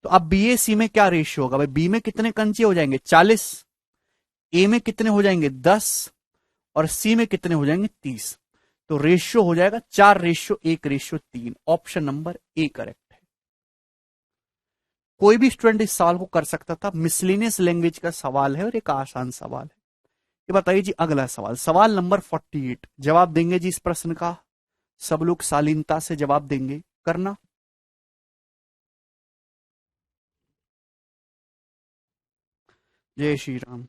तो अब बी ए सी में क्या रेशियो होगा भाई, बी में कितने कंचे हो जाएंगे, 40। ए में कितने हो जाएंगे, 10। और सी में कितने हो जाएंगे, 30। तो रेशियो हो जाएगा 4:1:3। ऑप्शन नंबर ए करेक्ट है। कोई भी स्टूडेंट इस सवाल को कर सकता था, मिसलिनियस लैंग्वेज का सवाल है और एक आसान सवाल है। ये बताइए जी, अगला सवाल, सवाल नंबर 48। जवाब देंगे जी इस प्रश्न का, सब लोग शालीनता से जवाब देंगे, करना। जय श्री राम।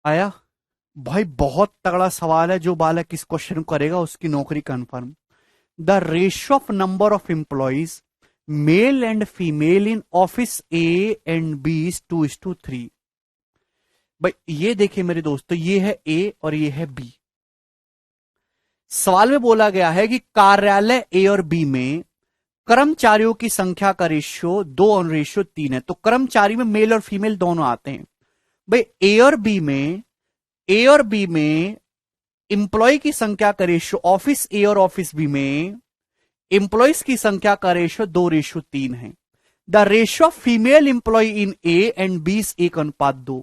आया। भाई बहुत तगड़ा सवाल है, जो बालक इस क्वेश्चन को करेगा उसकी नौकरी confirm. The ratio of number of employees male and female in office A and B is 2:3। भाई ये देखिए मेरे दोस्तों, ये है ए और ये है बी। सवाल में बोला गया है कि कार्यालय ए और बी में कर्मचारियों की संख्या का रेशियो 2:3 है। तो कर्मचारी में मेल और फीमेल दोनों आते हैं। भाई ए और बी में इंप्लॉय की संख्या का रेशियो, ऑफिस ए और ऑफिस बी में इंप्लॉयज की संख्या का रेशियो 2:3 है। The ratio of female employee in A and B 1:2।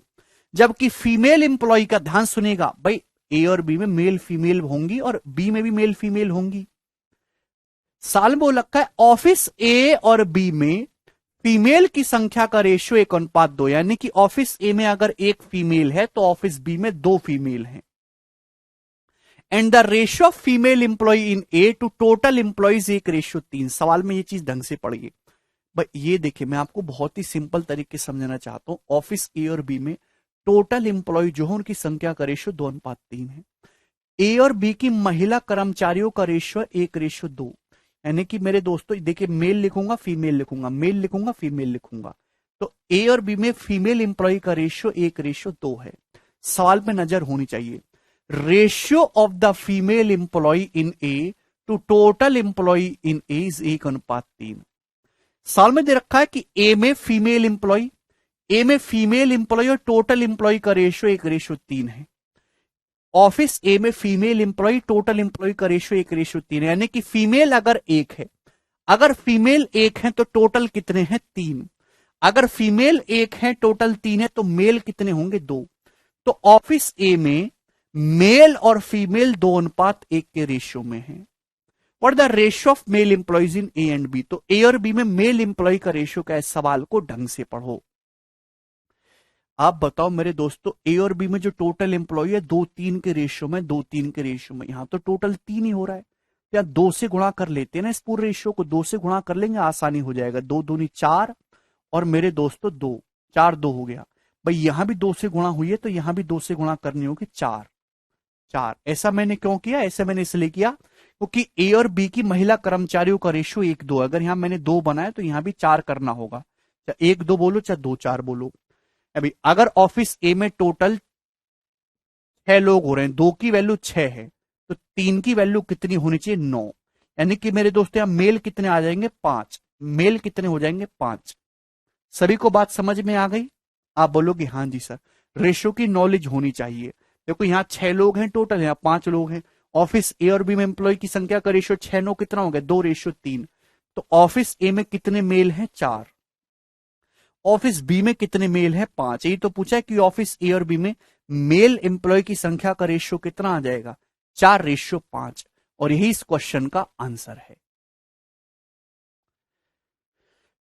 जबकि फीमेल इंप्लॉय का, ध्यान सुनेगा भाई, ए और बी में मेल फीमेल होंगी और बी में भी मेल फीमेल होंगी। साल में रखा है ऑफिस ए और बी में फीमेल की संख्या का रेशियो 1:2, यानी कि ऑफिस ए में अगर एक फीमेल है तो ऑफिस बी में 2 फीमेल हैं। And the ratio of female employee in A to total employees 1:3। सवाल में ये चीज ढंग से पढ़िए भाई। ये देखिए, मैं आपको बहुत ही सिंपल तरीके से समझाना चाहता हूं। ऑफिस ए और बी में टोटल इंप्लॉय जो है उनकी संख्या का रेशियो 2:3 है। ए और बी की महिला कर्मचारियों का रेशियो 1:2, यानी कि मेरे दोस्तों देखिए, मेल लिखूंगा फीमेल लिखूंगा, मेल लिखूंगा फीमेल लिखूंगा। तो ए और बी में फीमेल इंप्लॉय का रेशियो 1:2 है। सवाल पे नजर होनी चाहिए। Ratio of the female employee in A to total employee in A is 1:3। सवाल में दे रखा है कि ए में फीमेल इंप्लॉय और टोटल इंप्लॉय का रेशियो 1:3 है। ऑफिस ए में फीमेल इंप्लॉय टोटल इंप्लॉय का रेशियो 1:3 है, यानी कि फीमेल अगर एक है, अगर फीमेल एक है तो टोटल कितने हैं? 3। अगर फीमेल एक है टोटल 3 है तो मेल कितने होंगे? 2। तो ऑफिस ए में मेल और फीमेल 2:1 के रेशियो में है। और the ratio of male employees in A and B, तो ए और बी में मेल इंप्लॉय का रेशियो का, इस सवाल को ढंग से पढ़ो। आप बताओ मेरे दोस्तों, ए और बी में जो टोटल एम्प्लॉय है 2:3 के रेशियो में, 2:3 के रेशियो में, यहां तो टोटल 3 ही हो रहा है। क्या 2 से गुणा कर लेते हैं ना, इस पूरे रेशियो को 2 से गुणा कर लेंगे, आसानी हो जाएगा। 2 दूनी 4 और मेरे दोस्तों 2, 4 2 हो गया। भाई यहां भी 2 से गुणा हुई है तो यहां भी 2 से गुणा करनी होगी, 4 4। ऐसा मैंने क्यों किया? ऐसा मैंने इसलिए किया क्योंकि ए और बी की महिला कर्मचारियों का रेशियो 1:2। अगर यहां मैंने 2 बनाया तो यहां भी 4 करना होगा। चाहे 1 2 बोलो चाहे 2 4 बोलो। अभी अगर ऑफिस ए में टोटल 6 लोग हो रहे हैं, 2 की वैल्यू 6 है, तो 3 की वैल्यू कितनी होनी चाहिए? 9। यानी कि मेरे दोस्तों यहां मेल कितने आ जाएंगे? 5। मेल कितने हो जाएंगे? 5। सभी को बात समझ में आ गई? आप बोलोगे हाँ जी सर। रेशियो की नॉलेज होनी चाहिए। देखो यहां 6 लोग हैं टोटल, यहां 5 लोग हैं। ऑफिस ए और बी में एम्प्लॉय की संख्या का रेशियो 6 9 कितना हो गया? 2:3। तो ऑफिस ए में कितने मेल हैं? 4। ऑफिस बी में कितने मेल है? 5। यही तो पूछा है कि ऑफिस ए और बी में मेल एम्प्लॉय की संख्या का रेशियो कितना आ जाएगा? 4:5। और यही इस क्वेश्चन का आंसर है।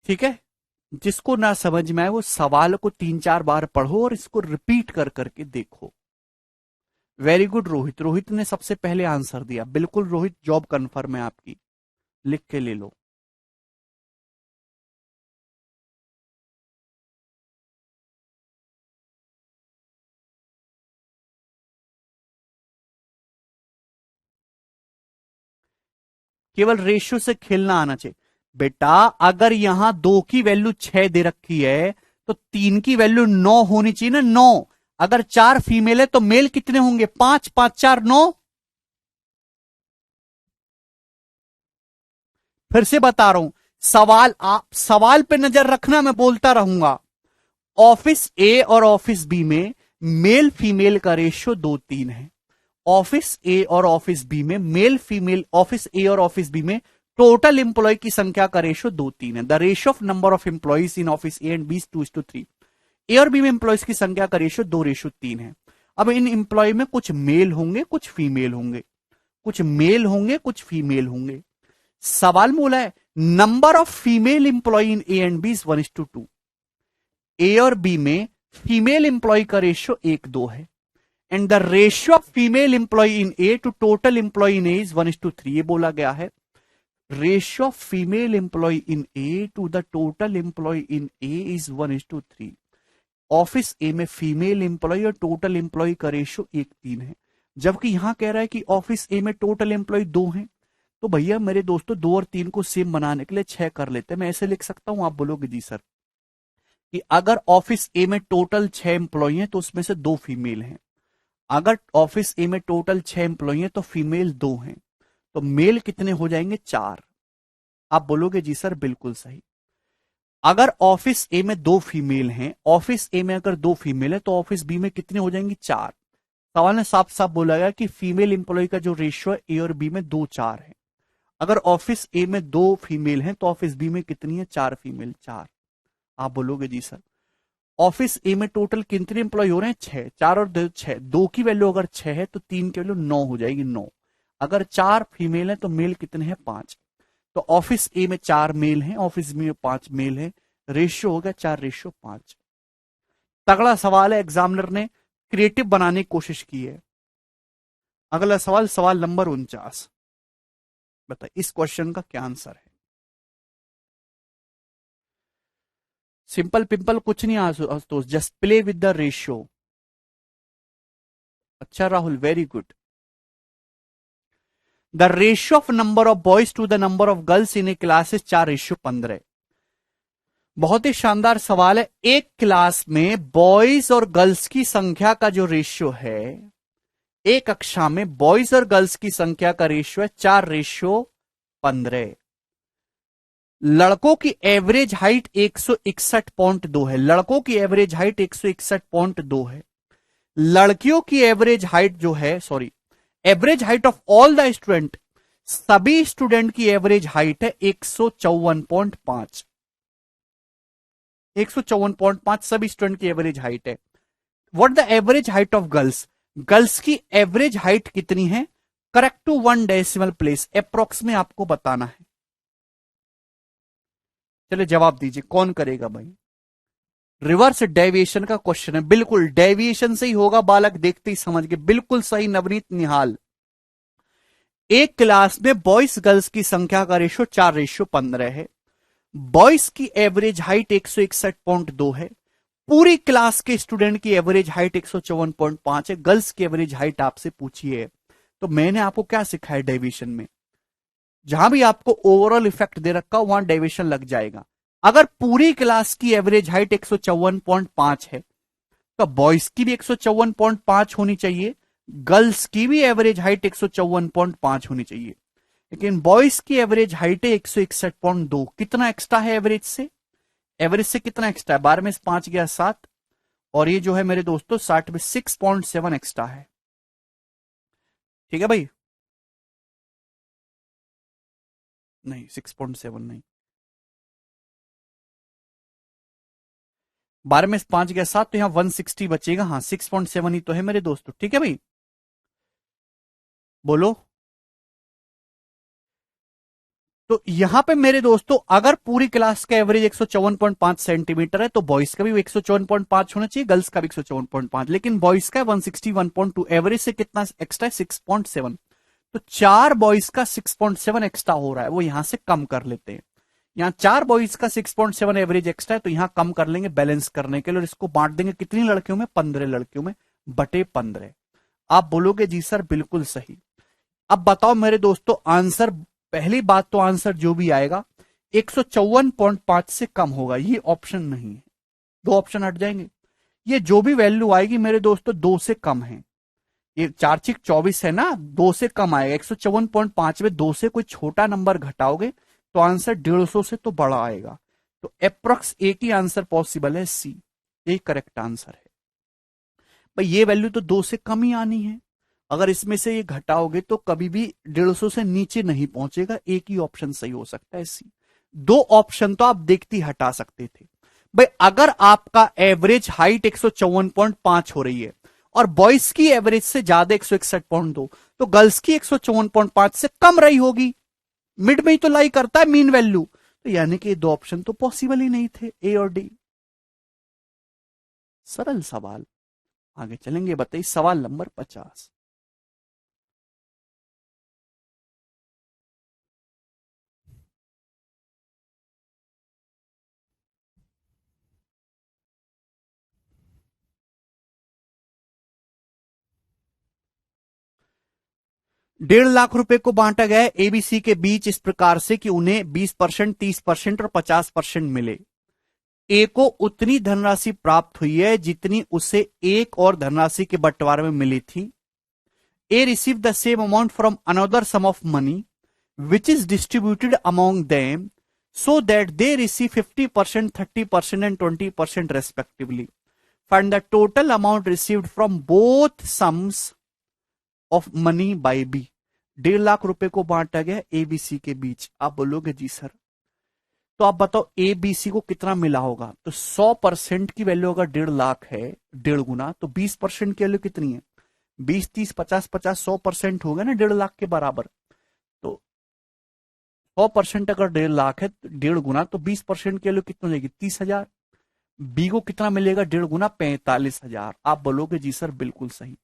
ठीक है, जिसको ना समझ में आए वो सवाल को 3 4 बार पढ़ो और इसको रिपीट कर करके देखो। Very good Rohit. रोहित ने सबसे पहले आंसर दिया। बिल्कुल रोहित, जॉब कंफर्म है आपकी, लिख के ले लो। केवल रेशियो से खेलना आना चाहिए बेटा। अगर यहां 2 की वैल्यू 6 दे रखी है तो 3 की वैल्यू 9 होनी चाहिए ना, 9। अगर 4 फीमेल है तो मेल कितने होंगे? 5 5 4 9। फिर से बता रहा हूं, सवाल, आप सवाल पे नजर रखना, मैं बोलता रहूंगा। ऑफिस ए और ऑफिस बी में मेल फीमेल का रेशियो 2:3 है। ऑफिस ए और ऑफिस बी में मेल फीमेल, ऑफिस ए और ऑफिस बी में टोटल इंप्लॉय की संख्या का रेशियो 2:3 है। The ratio of number of employees in office A and B 2:3। A और बी में इंप्लॉयज की संख्या का रेशियो 2:3 है। अब इन इंप्लॉय में कुछ मेल होंगे कुछ फीमेल होंगे, कुछ मेल होंगे कुछ फीमेल होंगे। सवाल में बोला है number of female employee in A and B is 1:2। A और बी में फीमेल इंप्लॉय का रेशियो 1:2 है। And the ratio of female employee in A to total employee in A is 1:3। ये बोला गया है ratio of female employee in A to the total employee in A is 1:3। Office A में female employee और total employee का ratio 1:3 है। जबकि यहां कह रहा है कि ऑफिस ए में टोटल इंप्लॉय 2 हैं। तो भैया मेरे दोस्तों 2 और 3 को सेम बनाने के लिए 6 कर लेते हैं। मैं ऐसे लिख सकता हूं, आप बोलोगे जी सर, कि अगर ऑफिस ए में टोटल 6 एम्प्लॉय हैं तो उसमें से 2 फीमेल हैं। अगर ऑफिस ए में टोटल 6 एम्प्लॉय हैं तो फीमेल 2 हैं, तो मेल कितने हो जाएंगे? 4। आप बोलोगे जी सर बिल्कुल सही। अगर ऑफिस ए में 2 फीमेल हैं, ऑफिस ए में अगर 2 फीमेल है तो ऑफिस बी में कितने हो जाएंगी? 4। सवाल ने साफ साफ बोला गया कि फीमेल इंप्लॉय का जो रेशियो है ए और बी में 2:4 है। अगर ऑफिस ए में 2 फीमेल हैं तो ऑफिस बी में कितनी है? 4 फीमेल, 4। आप बोलोगे जी सर ऑफिस ए में टोटल कितने एम्प्लॉय हो रहे हैं? 6। 4 और 2 6, 2 की वैल्यू अगर 6 है तो 3 की वैल्यू 9 हो जाएगी, 9। अगर 4 फीमेल है तो मेल कितने हैं? 5। तो ऑफिस ए में 4 मेल हैं, ऑफिस बी में 5 मेल हैं, रेशियो हो गया 4:5। तगड़ा सवाल है, एग्जामिनर ने क्रिएटिव बनाने की कोशिश की है। अगला सवाल, सवाल नंबर 49। बताइए इस क्वेश्चन का क्या आंसर है? सिंपल पिंपल कुछ नहीं Ashutosh, just play with the ratio. अच्छा Rahul, very good. The ratio of number of boys to the number of girls in a class is 4:15। बहुत ही शानदार सवाल है। एक क्लास में बॉयज और गर्ल्स की संख्या का जो रेशियो है, एक कक्षा में बॉयज और गर्ल्स की संख्या का रेशियो है 4:15। लड़कों की एवरेज हाइट 161.2 है, लड़कों की एवरेज हाइट 161.2 है। लड़कियों की एवरेज हाइट जो है, sorry, average height of all the student, सभी स्टूडेंट की एवरेज हाइट है 154.5। 154.5 सभी स्टूडेंट की एवरेज हाइट है। What the average height of girls, girls की एवरेज हाइट कितनी है? Correct to 1 decimal place, approx में आपको बताना है। चलिए जवाब दीजिए, कौन करेगा भाई? रिवर्स डेविएशन का क्वेश्चन है, बिल्कुल डेविएशन से ही होगा, बालक देखते ही समझ गए, बिल्कुल सही नवनीत निहाल। एक क्लास में बॉयज गर्ल्स की संख्या का रेशियो 4:15 है। बॉयज की एवरेज हाइट 161.2 है। पूरी क्लास के स्टूडेंट की एवरेज हाइट 154.5 है। गर्ल्स की एवरेज हाइट आपसे पूछी है। तो मैंने आपको क्या सिखाया डेविएशन में? जहां भी आपको ओवरऑल इफेक्ट दे रखा हो वहां डेविएशन लग जाएगा। अगर पूरी क्लास की एवरेज हाइट 154.5 है तो बॉयज की भी 154.5 होनी चाहिए, गर्ल्स की भी एवरेज हाइट 154.5 होनी चाहिए। लेकिन बॉयज की एवरेज हाइट है 161.2। कितना एक्स्ट्रा है एवरेज से? एवरेज से कितना एक्स्ट्रा है? 12 में से 5 गया 7, और ये जो है मेरे दोस्तों 60 में 6.7 एक्स्ट्रा है। ठीक है भाई? नहीं 6.7 नहीं, 12 में से 5 गया 7, तो यहां 160 बचेगा। हाँ 6.7 ही तो है मेरे दोस्तों। ठीक है भाई, बोलो। तो यहां पे मेरे दोस्तों अगर पूरी क्लास का एवरेज 154.5 सेंटीमीटर है तो बॉयज का भी 154.5 होना चाहिए, गर्ल्स का भी 154.5, लेकिन बॉयज का 161.2, एवरेज से कितना एक्स्ट्रा है? 6.7। तो 4 बॉयज का 6.7 एक्स्ट्रा हो रहा है, वो यहां से कम कर लेते हैं। यहां 4 बॉयज का 6.7 एवरेज एक्स्ट्रा है, तो यहां कम कर लेंगे बैलेंस करने के लिए, और इसको बांट देंगे कितनी लड़कियों में? 15 लड़कियों में, बटे 15। आप बोलोगे जी सर बिल्कुल सही। अब बताओ मेरे दोस्तों आंसर, पहली बात तो आंसर जो भी आएगा 154.5 से कम होगा, ये ऑप्शन नहीं है। 2 ऑप्शन हट जाएंगे। ये जो भी वैल्यू आएगी मेरे दोस्तों 2 से कम है। ये 4×6 = 24 है ना, 2 से कम आएगा। 154.5 में 2 से कोई छोटा नंबर घटाओगे तो आंसर 150 से तो बड़ा आएगा। तो अप्रोक्स एक ही आंसर पॉसिबल है, सी, ये करेक्ट आंसर है भाई। ये वैल्यू तो 2 से कम ही आनी है। अगर इसमें से ये घटाओगे तो कभी भी 150 से नीचे नहीं पहुंचेगा, एक ही ऑप्शन सही हो सकता है, सी। 2 ऑप्शन तो आप देखती हटा सकते थे भाई। अगर आपका एवरेज हाइट 154.5 हो रही है और बॉयज की एवरेज से ज्यादा 161.2, तो गर्ल्स की 154.5 से कम रही होगी, मिड में ही तो लाई करता है मीन वैल्यू। तो यानी कि ये 2 ऑप्शन तो पॉसिबल ही नहीं थे, ए और डी। सरल सवाल। आगे चलेंगे, बताइए सवाल नंबर 50। 1.5 लाख रुपए को बांटा गया है एबीसी के बीच इस प्रकार से कि उन्हें 20%, 30% और 50% मिले। ए को उतनी धनराशि प्राप्त हुई है जितनी उसे एक और धनराशि के बंटवारे में मिली थी। A receive the same amount from another sum of money which is distributed among them so that they receive 50%, 30% and 20% respectively. Find the total amount received from both sums of money by B. 1.5 lakh रुपए को बांटा गया ABC के बीच। आप बोलोगे जी sir, तो आप बताओ एबीसी को कितना मिला होगा। तो 100% की वैल्यू अगर 1.5 लाख है, 1.5 गुना, तो 20% की वैल्यू कितनी है? 20, 30, 50, 50, 100% हो गया ना 1.5 लाख के बराबर। तो 100% अगर 1.5 लाख है, 1.5 गुना, तो 20% की वैल्यू कितनी हो जाएगी? 30,000। बी को कितना मिलेगा? 1.5 गुना 45,000। आप बोलोगे जी सर बिल्कुल सही।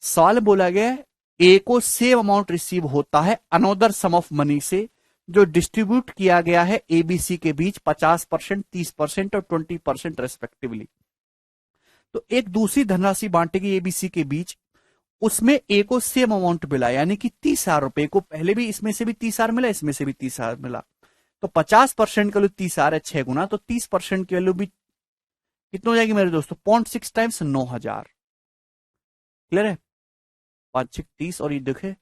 सवाल बोला गया ए को सेम अमाउंट रिसीव होता है अनदर सम ऑफ मनी से जो डिस्ट्रीब्यूट किया गया है एबीसी के बीच 50%, 30% और 20% रेस्पेक्टिवली। तो एक दूसरी धनराशि बांटेगी एबीसी के बीच, उसमें ए को सेम अमाउंट मिला, यानी कि 30,000 रुपए को पहले भी इसमें से भी 30,000 मिला, इसमें से भी 30,000 मिला। तो 50% की वैल्यू 30,000 है, 6 गुना, तो 30% की वैल्यू भी कितना हो जाएगी मेरे दोस्तों? 0.6 टाइम्स 9,000। क्लियर है? 5, 6, 30 और ये देखे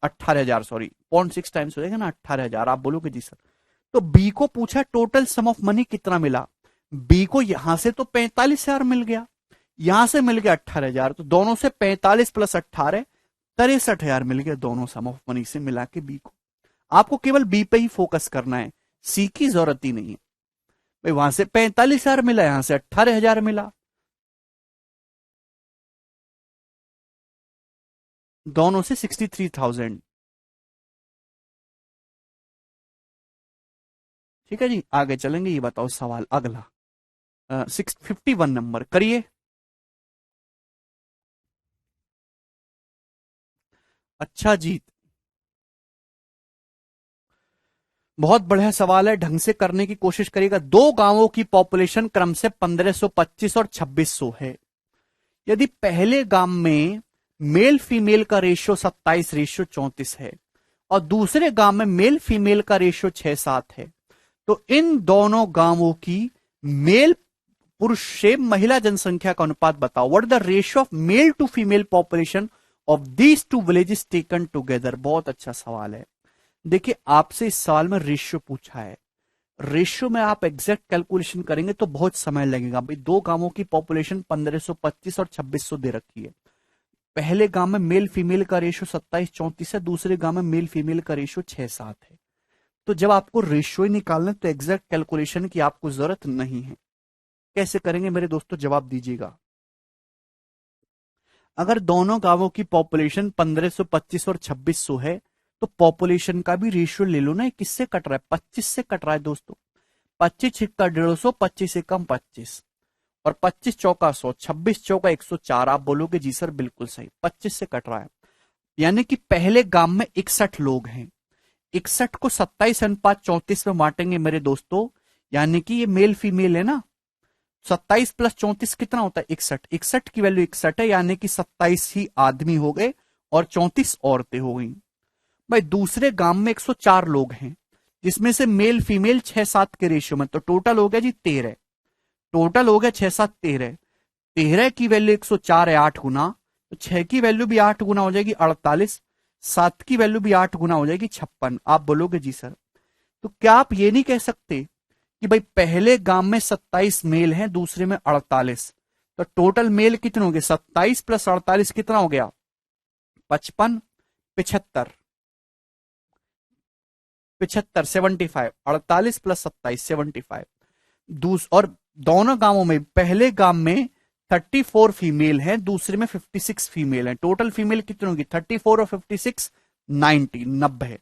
18,000, सॉरी 0.6 टाइम्स हो जाएगा ना 18,000। आप बोलोगे जी सर। तो बी को पूछा टोटल सम ऑफ मनी कितना मिला। बी को यहां से तो 45,000 मिल गया, यहां से मिल गया 18,000, तो दोनों से 45 प्लस 18 63,000 मिल गया दोनों सम ऑफ मनी से मिला के बी को। आपको केवल बी पे ही फोकस करना है, सी की जरूरत ही नहीं है भाई। वहां से 45,000 मिला, यहां से 18,000 मिला, दोनों से 63,000। ठीक है जी, आगे चलेंगे। ये बताओ सवाल अगला 651 नंबर करिए। अच्छा जी, बहुत बढ़िया सवाल है, ढंग से करने की कोशिश करिएगा। दो गांवों की पॉपुलेशन क्रम से 1525 और 2600 है। यदि पहले गांव में मेल फीमेल का रेशियो 27:34 है और दूसरे गांव में मेल फीमेल का रेशियो 6:7 है, तो इन दोनों गांवों की मेल पुरुष से महिला जनसंख्या का अनुपात बताओ। What the ratio of male to female population of these two villages taken together. बहुत अच्छा सवाल है। देखिए, आपसे इस सवाल में रेशियो पूछा है। रेशियो में आप एग्जैक्ट कैलकुलेशन करेंगे तो बहुत समय लगेगा भाई। दो गांवों की पॉपुलेशन 1525 और 2600 दे रखी है। पहले गांव में मेल फीमेल का रेशियो 27:34 है, दूसरे गांव में मेल फीमेल का रेशियो 6:7 है। तो जब आपको रेशियो ही निकालना है तो एग्जैक्ट कैलकुलेशन की आपको जरूरत नहीं है। कैसे करेंगे मेरे दोस्तों, जवाब दीजिएगा। अगर दोनों गांवों की पॉपुलेशन 1525 और 2600 है तो पॉपुलेशन का भी रेशियो ले लो ना। किससे कट रहा है? 25 से कट रहा है दोस्तों। 25 छिक्का 150, 25 से कम 25 और 25 चौका 100, 26 चौका 104। आप बोलोगे जी सर बिल्कुल सही, 25 से कट रहा है। यानी कि पहले गांव में 61 लोग हैं, 61 को 27:34 में बांटेंगे मेरे दोस्तों, यानी कि ये मेल फीमेल है ना। 27 प्लस 34 कितना होता है? 61। 61 की वैल्यू 61 है, यानी कि 27 ही आदमी हो गए और 34 औरतें हो गई। भाई दूसरे गांव में 104 लोग हैं, जिसमें से मेल फीमेल 6-7 के रेशियो में, तो टोटल हो गया जी 13। टोटल हो गया 6-7 13। 13 की वैल्यू 104 है 8 गुना, तो 6 की वैल्यू भी 8 गुना हो जाएगी 48, 7 की वैल्यू भी 8 गुना हो जाएगी 56। आप बोलोगे जी सर, तो क्या आप ये नहीं कह सकते कि भाई पहले गांव में 27 मेल हैं, दूसरे में 48, तो टोटल मेल कितने हो गए? 27 प्लस 48 कितना हो गया? 55, 75, 75 75, 48 प्लस 27 75। और दोनों गांवों में पहले गांव में 34 फीमेल हैं, दूसरे में 56 फीमेल हैं। टोटल फीमेल कितनी होगी? 34 और 56 90।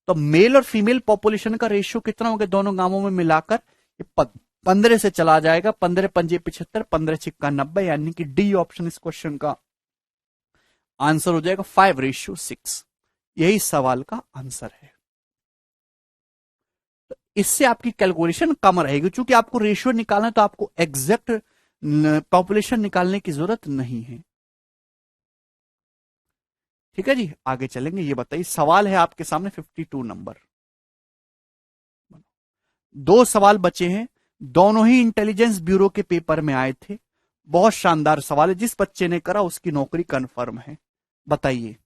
तो मेल और फीमेल पॉपुलेशन का रेशियो कितना हो गया दोनों गांवों में मिलाकर? 15 से चला जाएगा, 15 पंजे 75, 15 छिक्का 90, यानी कि डी ऑप्शन इस क्वेश्चन का आंसर हो जाएगा 5:6। यही सवाल का आंसर है। तो इससे आपकी कैलकुलेशन कम रहेगी, क्योंकि आपको रेशियो निकालना है तो आपको एग्जैक्ट पॉपुलेशन निकालने की जरूरत नहीं है। ठीक है जी, आगे चलेंगे। ये बताइए, सवाल है आपके सामने 52 नंबर। दो सवाल बचे हैं। दोनों ही इंटेलिजेंस ब्यूरो के पेपर में आए थे। बहुत शानदार सवाल है, जिस बच्चे ने करा उसकी नौकरी कंफर्म है। बताइए।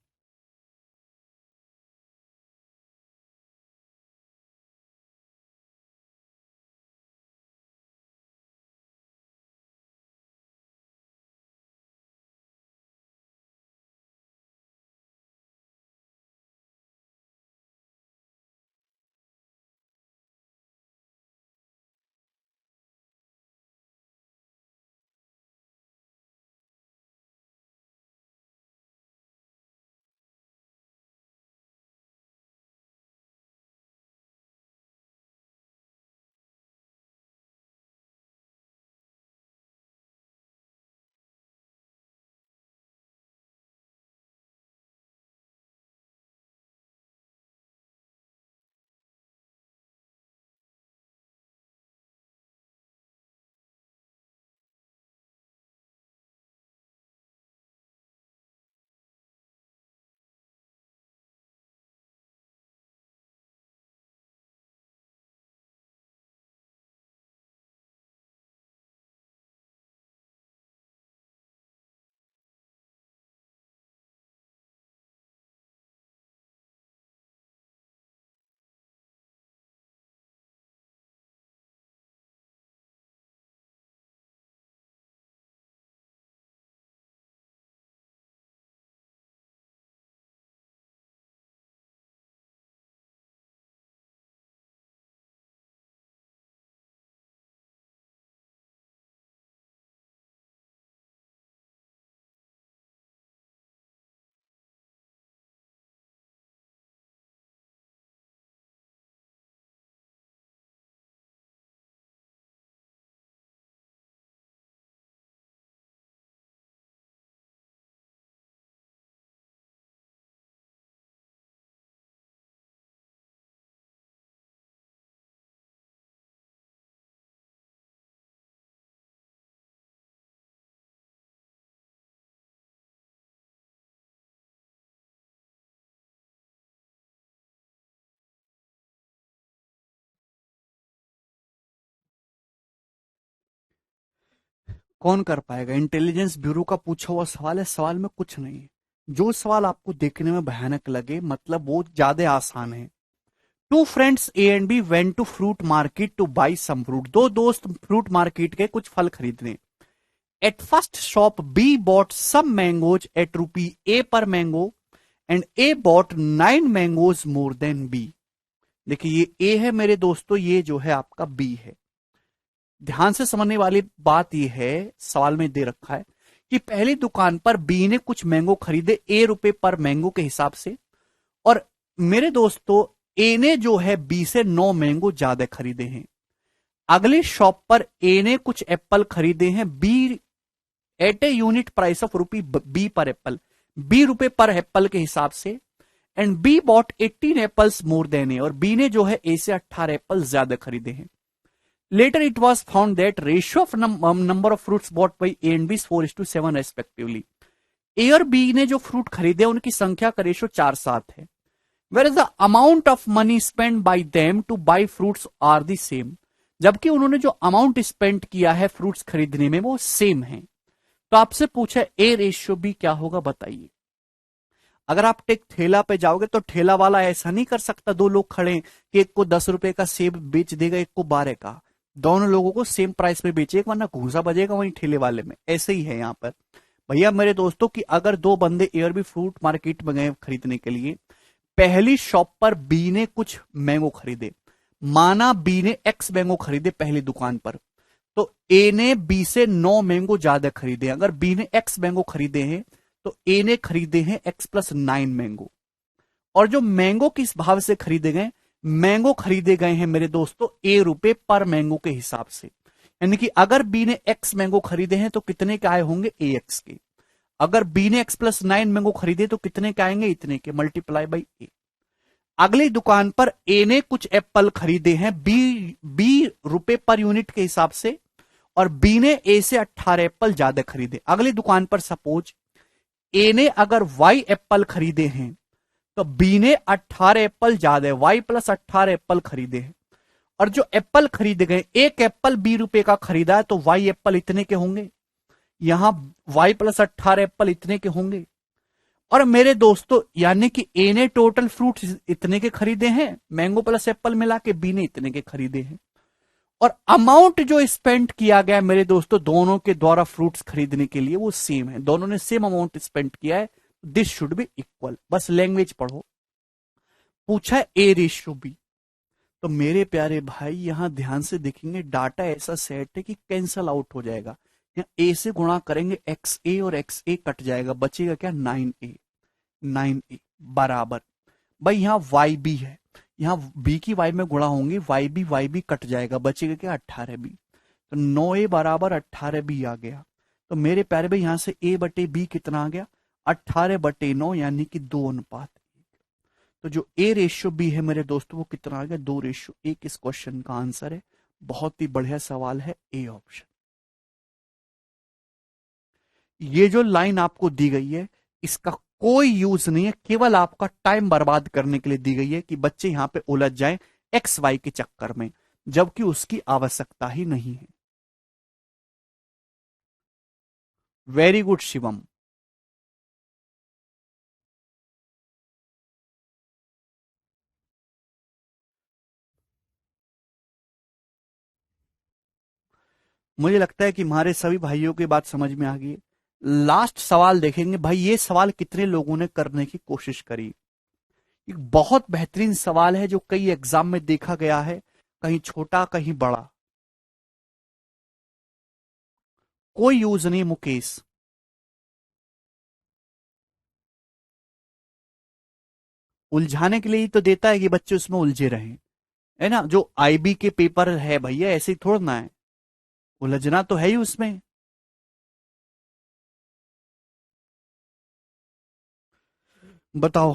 कौन कर पाएगा? इंटेलिजेंस ब्यूरो का पूछा हुआ सवाल है, सवाल में कुछ नहीं है। जो सवाल आपको देखने में भयानक लगे मतलब वो ज्यादा आसान है। Two friends A and B went to fruit market to buy some fruit. दो दोस्त फ्रूट मार्केट के कुछ फल खरीदने। At first shop B bought some mangoes at rupee A per mango and A bought 9 mangoes more than B. देखिए ये ए है मेरे दोस्तों, ये जो है आपका बी है। ध्यान से समझने वाली बात यह है, सवाल में दे रखा है कि पहली दुकान पर बी ने कुछ मैंगो खरीदे ए रुपए पर मैंगो के हिसाब से, और मेरे दोस्तों ए ने जो है बी से 9 मैंगो ज्यादा खरीदे हैं। अगली शॉप पर ए ने कुछ एप्पल खरीदे हैं B at a unit price of rupee B per apple, B रुपए पर एप्पल के हिसाब से। And B bought 18 apples more than A, और बी ने जो है ए से 18 एप्पल ज्यादा खरीदे हैं। Later, it was found that ratio of number of fruits bought by A and B is 4:7 respectively. A और B ने जो फ्रूट खरीदे उनकी संख्या का रेशो 4:7 है। Whereas the amount of money spent by them to buy fruits are the same. जबकि उन्होंने जो अमाउंट स्पेंड किया है फ्रूट्स खरीदने में वो सेम है। तो आपसे पूछा ए रेशियो बी क्या होगा, बताइए। अगर आप एक ठेला पे जाओगे तो ठेला वाला ऐसा नहीं कर सकता, दो लोग खड़े हैं कि एक को 10 रुपए का सेब बेच देगा, एक को 12 का। दोनों लोगों को सेम प्राइस में बेचेगा, वरना घूसा बजेगा वहीं ठेले वाले में। ऐसे ही है यहाँ पर भैया मेरे दोस्तों कि अगर दो बंदे ए और बी फ्रूट मार्केट में गए खरीदने के लिए, पहली शॉप पर बी ने कुछ मैंगो खरीदे, माना बी ने एक्स मैंगो खरीदे पहली दुकान पर, तो ए ने बी से 9 मैंगो ज्यादा खरीदे। अगर बी ने एक्स मैंगो खरीदे हैं तो ए ने खरीदे हैं एक्स प्लस 9 मैंगो। और जो मैंगो किस भाव से खरीदे गए, मैंगो खरीदे गए हैं मेरे दोस्तों ए रुपए पर मैंगो के हिसाब से। यानी कि अगर बी ने एक्स मैंगो खरीदे हैं तो कितने के आए होंगे, ए एक्स के। अगर बी ने एक्स प्लस 9 मैंगो खरीदे तो कितने के आएंगे, इतने के, मल्टीप्लाई बाई ए। अगली दुकान पर ए ने कुछ एप्पल खरीदे हैं बी रुपए पर यूनिट के हिसाब से, और बी ने ए से 18 एप्पल ज्यादा खरीदे। अगली दुकान पर सपोज ए ने अगर वाई एप्पल खरीदे हैं तो बी ने 18 एप्पल ज्यादा, वाई प्लस 18 एप्पल खरीदे हैं। और जो एप्पल खरीदे गए, एक एप्पल 20 रुपए का खरीदा है तो वाई एप्पल इतने के होंगे, यहां वाई प्लस 18 एप्पल इतने के होंगे। और मेरे दोस्तों यानी कि ए ने टोटल फ्रूट इतने के खरीदे हैं, मैंगो प्लस एप्पल मिला के बी ने इतने के खरीदे हैं। और अमाउंट जो स्पेंड किया गया मेरे दोस्तों दोनों के द्वारा फ्रूट्स खरीदने के लिए वो सेम है, दोनों ने सेम अमाउंट स्पेंड किया है, दिस शुड बी इक्वल। बस लैंग्वेज पढ़ो। पूछा है ए रेशियो बी, तो मेरे प्यारे भाई यहां ध्यान से देखेंगे, डाटा ऐसा सेट है कि कैंसल आउट हो जाएगा। यहाँ ए से गुणा करेंगे एक्स ए और एक्स ए कट जाएगा, बचेगा क्या 9a, 9a बराबर, भाई यहाँ वाई बी है, यहाँ बी की वाई में गुणा होंगे, वाई बी कट जाएगा, बचेगा क्या 18b। तो 9a बराबर 18b आ गया। तो मेरे प्यारे भाई यहां से a बटे बी कितना आ गया 18/9 यानी कि 2:1। तो जो ए रेशियो बी है मेरे दोस्तों वो कितना आ गया 2:1। इस क्वेश्चन का आंसर है। बहुत ही बढ़िया सवाल है ए ऑप्शन। ये जो लाइन आपको दी गई है इसका कोई यूज नहीं है, केवल आपका टाइम बर्बाद करने के लिए दी गई है कि बच्चे यहां पे उलझ जाएं एक्स वाई के चक्कर में, जबकि उसकी आवश्यकता ही नहीं है। Very good Shivam. मुझे लगता है कि हमारे सभी भाइयों की बात समझ में आ गई है। लास्ट सवाल देखेंगे भाई, ये सवाल कितने लोगों ने करने की कोशिश करी। एक बहुत बेहतरीन सवाल है जो कई एग्जाम में देखा गया है, कहीं छोटा कहीं बड़ा। कोई यूज नहीं मुकेश। उलझाने के लिए ही तो देता है कि बच्चे उसमें उलझे रहें, है ना। जो आईबी के पेपर है भैया ऐसे ही थोड़ा ना है, उलझना तो है ही उसमें। बताओ।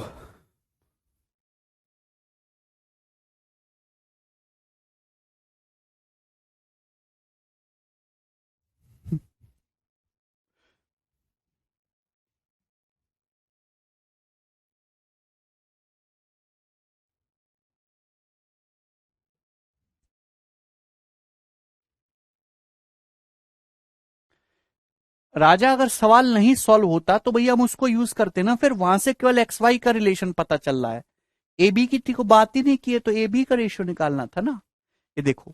राजा अगर सवाल नहीं सॉल्व होता तो भैया हम उसको यूज करते ना, फिर वहां से केवल एक्स वाई का रिलेशन पता चल रहा है, ए बी की थी को बात ही नहीं की है, तो ए बी का रेशियो निकालना था ना। ये देखो,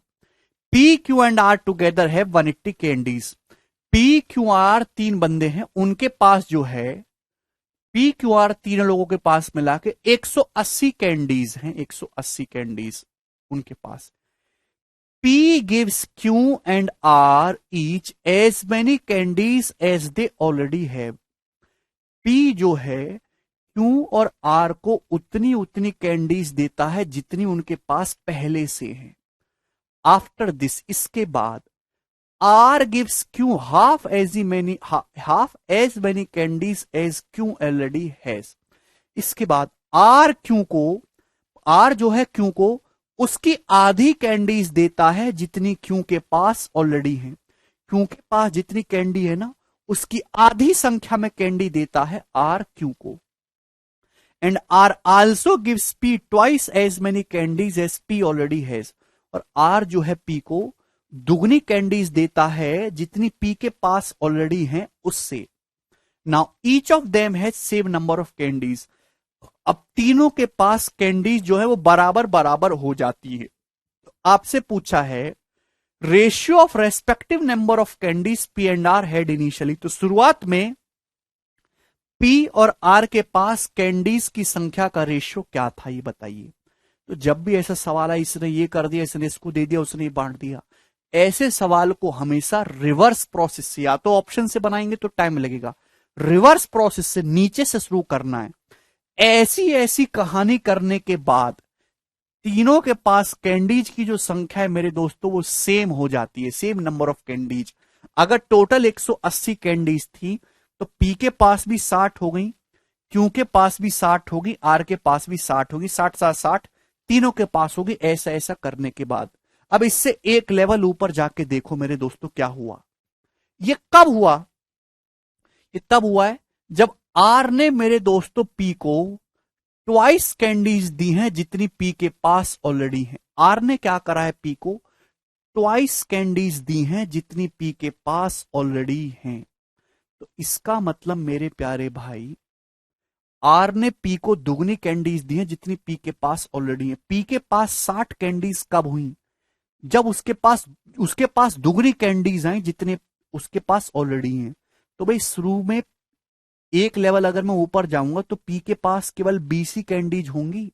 P Q and R together है 180 कैंडीज। पी क्यू आर तीन बंदे हैं, उनके पास जो है पी क्यू आर तीन लोगों के पास मिला के 180 कैंडीज हैं, 180 कैंडीज उनके पास। P gives Q and R each as many candies as they already have. P जो है Q और R को उतनी उतनी कैंडीज देता है जितनी उनके पास पहले से है। आफ्टर दिस, इसके बाद R gives Q half as many candies as Q already has. इसके बाद R जो है Q को उसकी आधी कैंडीज देता है जितनी क्यू के पास ऑलरेडी है। क्यू के पास जितनी कैंडी है ना उसकी आधी संख्या में कैंडी देता है आर क्यू को। And R also gives P twice as many candies as P already has. और आर जो है पी को दुगनी कैंडीज देता है जितनी पी के पास ऑलरेडी है उससे। Now each of them has same number of candies. अब तीनों के पास कैंडीज जो है वो बराबर बराबर हो जाती है। तो आपसे पूछा है ratio of respective number of candies P and R had initially. तो शुरुआत में पी और आर के पास कैंडीज की संख्या का रेशियो क्या था ये बताइए। तो जब भी ऐसा सवाल है इसने ये कर दिया, इसने इसको दे दिया, उसने बांट दिया, ऐसे सवाल को हमेशा रिवर्स प्रोसेस से, या तो ऑप्शन से बनाएंगे तो टाइम लगेगा, रिवर्स प्रोसेस से नीचे से शुरू करना है। ऐसी ऐसी कहानी करने के बाद तीनों के पास कैंडीज की जो संख्या है मेरे दोस्तों वो सेम हो जाती है, सेम नंबर ऑफ कैंडीज। अगर टोटल 180 कैंडीज थी तो पी के पास भी 60 हो गई, क्यू के पास भी 60 होगी, आर के पास भी 60 होगी, 60 तीनों के पास होगी। ऐसा ऐसा करने के बाद अब इससे एक लेवल ऊपर जाके देखो मेरे दोस्तों क्या हुआ। ये कब हुआ? ये तब हुआ है जब आर ने मेरे दोस्तों पी को ट्वाइस कैंडीज दी हैं जितनी पी के पास ऑलरेडी है। आर ने क्या करा है, पी को ट्वाइस कैंडीज दी हैं जितनी पी के पास ऑलरेडी हैं। तो इसका मतलब मेरे प्यारे भाई, आर ने पी को दुगनी कैंडीज दी हैं जितनी पी के पास ऑलरेडी है। पी के पास 60 कैंडीज कब हुई, जब उसके पास दुगनी कैंडीज आई जितने उसके पास ऑलरेडी हैं। तो भाई शुरू में एक लेवल अगर मैं ऊपर जाऊंगा तो पी के पास केवल 20 ही कैंडीज होंगी।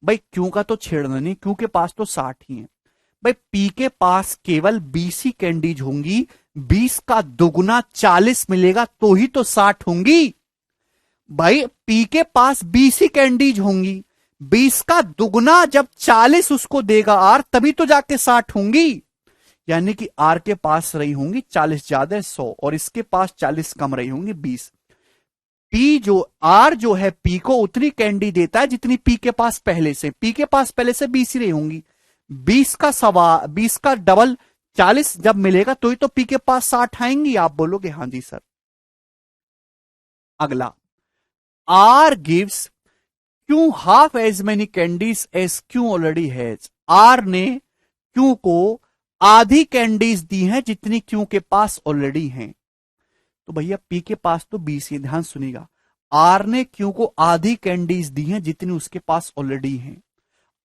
भाई क्यों का तो छेड़ना नहीं, क्यों के पास तो 60 ही है। भाई पी के पास केवल 20 ही कैंडीज होंगी, 20 का दुगुना 40 मिलेगा तो ही तो 60 होंगी। भाई पी के पास 20 ही कैंडीज होंगी, 20 का दुगुना जब 40 उसको देगा आर, तभी तो जाके 60 होंगी। यानी कि आर के पास रही होंगी 40 ज्यादा 100 और इसके पास 40 कम रही होंगी 20। पी जो आर जो है पी को उतनी कैंडी देता है जितनी पी के पास पहले से, पी के पास पहले से 20 ही रही होंगी। 20 का डबल 40 जब मिलेगा तो ही तो पी के पास 60 आएंगी। आप बोलोगे हाँ जी सर। अगला, R gives Q half as many candies as Q already has. R ने क्यू को आधी कैंडीज दी हैं जितनी क्यू के पास ऑलरेडी हैं। तो भैया पी के पास तो 20 ही, ध्यान सुनिएगा। आर ने क्यू को आधी कैंडीज दी हैं जितनी उसके पास ऑलरेडी हैं।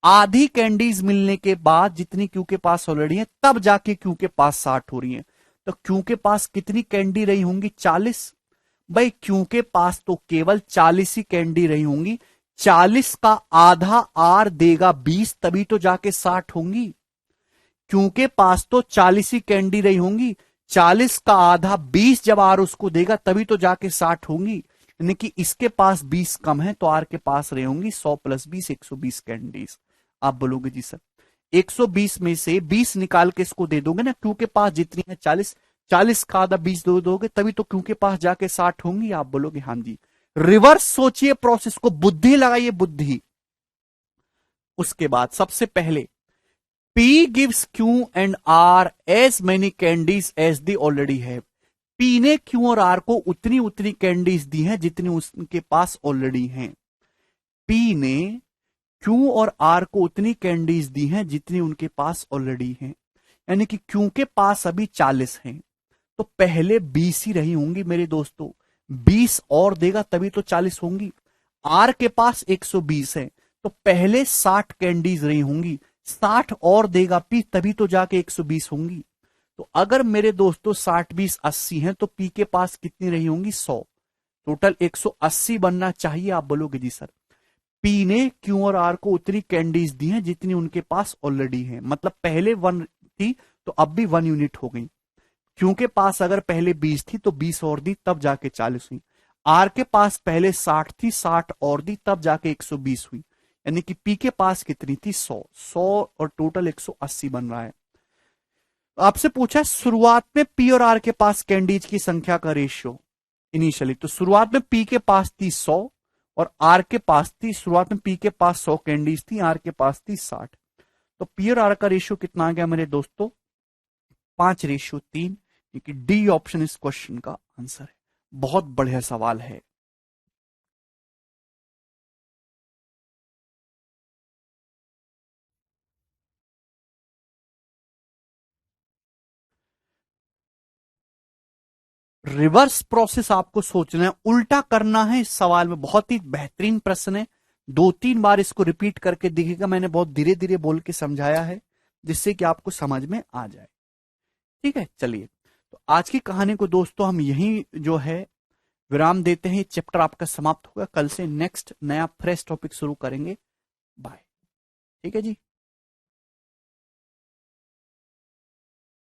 आधी कैंडीज मिलने के बाद जितनी क्यू के पास ऑलरेडी है तब जाके क्यू के पास 60 हो रही है। तो क्यू के पास कितनी कैंडी रही होंगी, 40। भाई क्यू के पास तो केवल 40 ही कैंडी रही होंगी, 40 का आधा आर देगा 20 तभी तो जाके 60 होंगी। क्यू के पास तो 40 ही कैंडी रही होंगी, 40 का आधा 20 जब आर उसको देगा तभी तो जाके 60 होंगी। यानी कि इसके पास 20 कम है तो आर के पास रही होंगी 100 प्लस 20 120 कैंडीज। आप बोलोगे जी सर 120 में से 20 निकाल के इसको दे दोगे ना, क्यू के पास जितनी है 40, 40 का आधा 20 दोगे तभी तो क्यू के पास जाके 60 होंगी। आप बोलोगे हाँ जी। रिवर्स सोचिए प्रोसेस को, बुद्धि लगाइए, बुद्धि। उसके बाद सबसे पहले P gives Q and R as many candies as they already have। P ने Q और R को उतनी उतनी कैंडीज दी हैं जितनी उसके पास ऑलरेडी हैं। P ने Q और R को उतनी कैंडीज दी हैं जितनी उनके पास ऑलरेडी हैं। यानी कि Q के पास अभी 40 हैं तो पहले 20 ही रही होंगी मेरे दोस्तों, 20 और देगा तभी तो 40 होंगी। R के पास 120 है तो पहले 60 कैंडीज रही होंगी, 60 और देगा पी तभी तो जाके 120 होंगी। तो अगर मेरे दोस्तों 60 20 80 हैं तो पी के पास कितनी रही होंगी, 100। टोटल 180 बनना चाहिए। आप बोलोगे जी सर। पी ने क्यू और आर को उतनी कैंडीज दी हैं जितनी उनके पास ऑलरेडी है, मतलब पहले 1 थी तो अब भी 1 यूनिट हो गई। क्यू के पास अगर पहले 20 थी तो 20 और दी तब जाके 40 हुई। आर के पास पहले 60 थी, 60 और दी तब जाके 120 हुई। यानी कि पी के पास कितनी थी, 100 और टोटल 180 बन रहा है। आपसे पूछा शुरुआत में पी और आर के पास कैंडीज की संख्या का रेशियो इनिशियली, तो शुरुआत में पी के पास थी 100 और आर के पास थी, शुरुआत में पी के पास 100 कैंडीज थी, आर के पास थी 60। तो पी और आर का रेशियो कितना आ गया मेरे दोस्तों, 5:3। क्योंकि डी ऑप्शन इस क्वेश्चन का आंसर है। बहुत बढ़िया सवाल है। रिवर्स प्रोसेस आपको सोचना है, उल्टा करना है इस सवाल में। बहुत ही बेहतरीन प्रश्न है, 2-3 बार इसको रिपीट करके देखिएगा। मैंने बहुत धीरे धीरे बोल के समझाया है जिससे कि आपको समझ में आ जाए। ठीक है, चलिए तो आज की कहानी को दोस्तों हम यहीं जो है विराम देते हैं। चैप्टर आपका समाप्त होगा। कल से नेक्स्ट नया फ्रेश टॉपिक शुरू करेंगे। बाय। ठीक है जी।